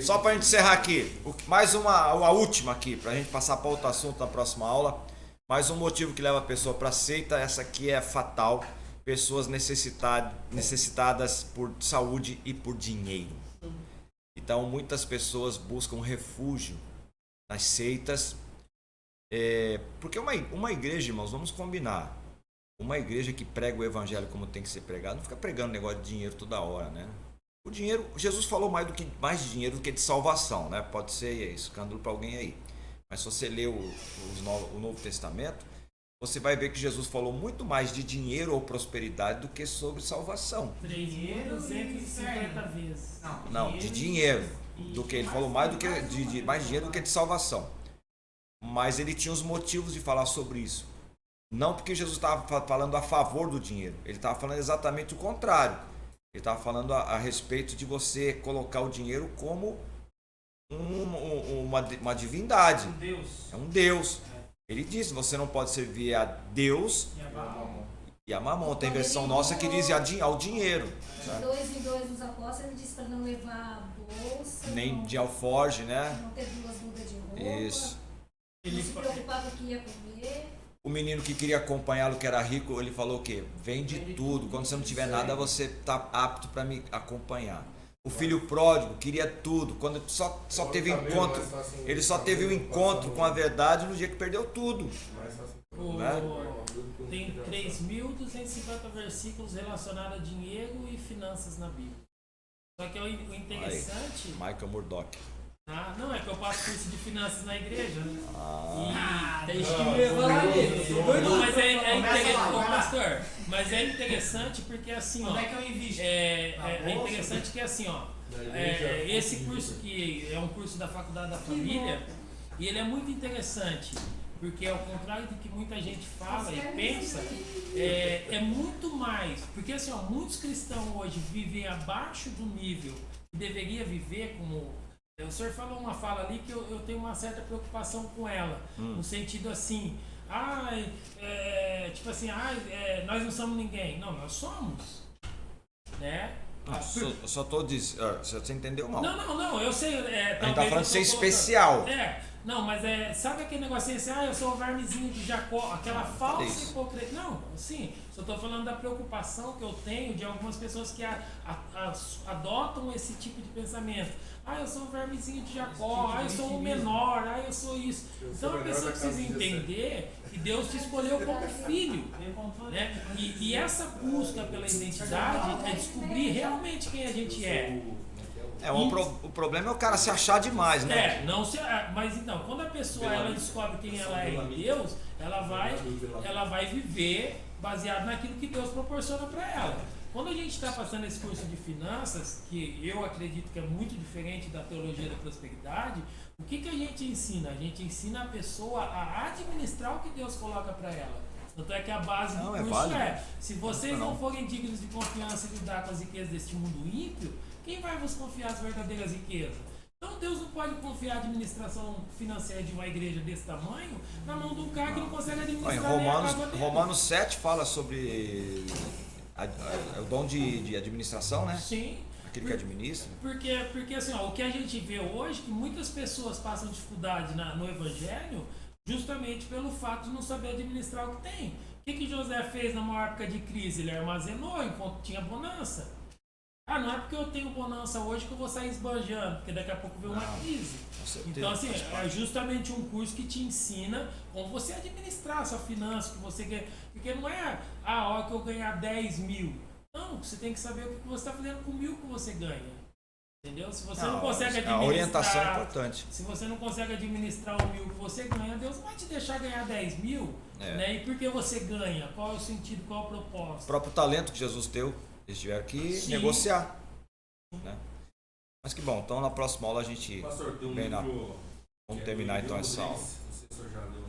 [SPEAKER 2] Só pra gente encerrar aqui, mais a última aqui, pra gente passar para outro assunto na próxima aula. Mais um motivo que leva a pessoa para seita, essa aqui é fatal. Pessoas necessitadas por saúde e por dinheiro. Então muitas pessoas buscam refúgio nas seitas. Porque uma igreja, irmãos, vamos combinar. Uma igreja que prega o evangelho como tem que ser pregado, não fica pregando negócio de dinheiro toda hora, né? O dinheiro, Jesus falou mais de dinheiro do que de salvação, né? Pode ser escândalo para alguém aí. Mas se você ler o Novo Testamento, você vai ver que Jesus falou muito mais de dinheiro ou prosperidade do que sobre salvação.
[SPEAKER 3] 3.250 vezes.
[SPEAKER 2] Não, de dinheiro. Do que ele falou mais do que mais dinheiro do que de salvação. Mas ele tinha os motivos de falar sobre isso. Não porque Jesus estava falando a favor do dinheiro. Ele estava falando exatamente o contrário. Ele estava falando a respeito de você colocar o dinheiro como uma divindade.
[SPEAKER 7] Um Deus.
[SPEAKER 2] É um Deus. Ele disse, você não pode servir a Deus e a mamon. Tem versão nossa que diz ao dinheiro.
[SPEAKER 1] De 2 em 2 nos apóstolos, ele disse para não levar bolsa,
[SPEAKER 2] Nem
[SPEAKER 1] não,
[SPEAKER 2] de alforge, né?
[SPEAKER 1] não ter 2 mudas de roupa,
[SPEAKER 2] Isso.
[SPEAKER 1] não se preocupar com o que ia comer.
[SPEAKER 2] O menino que queria acompanhá-lo, que era rico, ele falou o quê? Vende tudo. Quando você não tiver nada, você está apto para me acompanhar. O filho pródigo queria tudo. Quando só teve encontro, ele só teve um encontro com a verdade no dia que perdeu tudo. Né?
[SPEAKER 3] Tem 3.250 versículos relacionados a dinheiro e finanças na Bíblia. Só que o interessante...
[SPEAKER 2] Michael Murdoch.
[SPEAKER 3] Não, é que eu faço curso de finanças na igreja, né?
[SPEAKER 6] Tem que me levar lá dentro.
[SPEAKER 3] Não, mas é interessante, pastor. Mas é interessante porque assim,
[SPEAKER 7] Onde
[SPEAKER 3] ó.
[SPEAKER 7] é que eu invisto?
[SPEAKER 3] É interessante que assim, ó. Esse curso que é um curso da Faculdade da Família, e ele é muito interessante. Porque ao contrário do que muita gente fala e pensa, é muito mais. Porque assim, ó, muitos cristãos hoje vivem abaixo do nível que deveria viver como... O senhor falou uma fala ali que eu tenho uma certa preocupação com ela. No sentido assim, tipo assim, nós não somos ninguém. Não, nós somos. Né?
[SPEAKER 2] Eu só tô dizendo. Você entendeu mal.
[SPEAKER 3] Não, eu sei.
[SPEAKER 2] A gente tá falando de ser especial.
[SPEAKER 3] Não, mas sabe aquele negocinho assim, eu sou o vermezinho de Jacó, aquela falsa hipocrisia. Não, sim, só estou falando da preocupação que eu tenho de algumas pessoas que adotam esse tipo de pensamento. Eu sou o vermezinho de Jacó, eu sou o menor, eu sou isso. Então a pessoa precisa entender que Deus te escolheu como filho. Né? E essa busca pela identidade é descobrir realmente quem a gente é.
[SPEAKER 2] O problema é o cara se achar demais, né?
[SPEAKER 3] Mas então, quando a pessoa ela descobre quem ela é em Deus, ela vai viver baseado naquilo que Deus proporciona para ela. Quando a gente está passando esse curso de finanças, que eu acredito que é muito diferente da teologia da prosperidade, o que a gente ensina? A gente ensina a pessoa a administrar o que Deus coloca para ela. Tanto é que a base do curso se vocês não forem dignos de confiança e lidar com as riquezas deste mundo ímpio, quem vai vos confiar as verdadeiras riquezas? Então Deus não pode confiar a administração financeira de uma igreja desse tamanho na mão de um cara que não consegue administrar.
[SPEAKER 2] Romanos 7 fala sobre o dom de administração, né?
[SPEAKER 3] Sim.
[SPEAKER 2] Aquele que administra.
[SPEAKER 3] Porque assim, o que a gente vê hoje, que muitas pessoas passam dificuldade no evangelho, justamente pelo fato de não saber administrar o que tem. O que José fez na maior época de crise? Ele armazenou enquanto tinha bonança. Não é porque eu tenho bonança hoje que eu vou sair esbanjando, porque daqui a pouco vem uma crise. Então, assim, é justamente um curso que te ensina como você administrar a sua finança, que você quer. Porque não é a hora que eu ganhar 10 mil. Não, você tem que saber o que você está fazendo com 1.000 que você ganha. Entendeu? Se você não consegue administrar.
[SPEAKER 2] A orientação é importante.
[SPEAKER 3] Se você não consegue administrar o 1.000 que você ganha, Deus vai te deixar ganhar 10 mil. Né? E por que você ganha? Qual é o sentido? Qual é o propósito?
[SPEAKER 2] O próprio talento que Jesus deu. Eles tiveram que negociar. Né? Mas que bom, então na próxima aula a gente.
[SPEAKER 5] Pastor, tem um
[SPEAKER 2] vem
[SPEAKER 5] livro,
[SPEAKER 2] vamos terminar então essa aula.
[SPEAKER 5] Não sei se eu já leu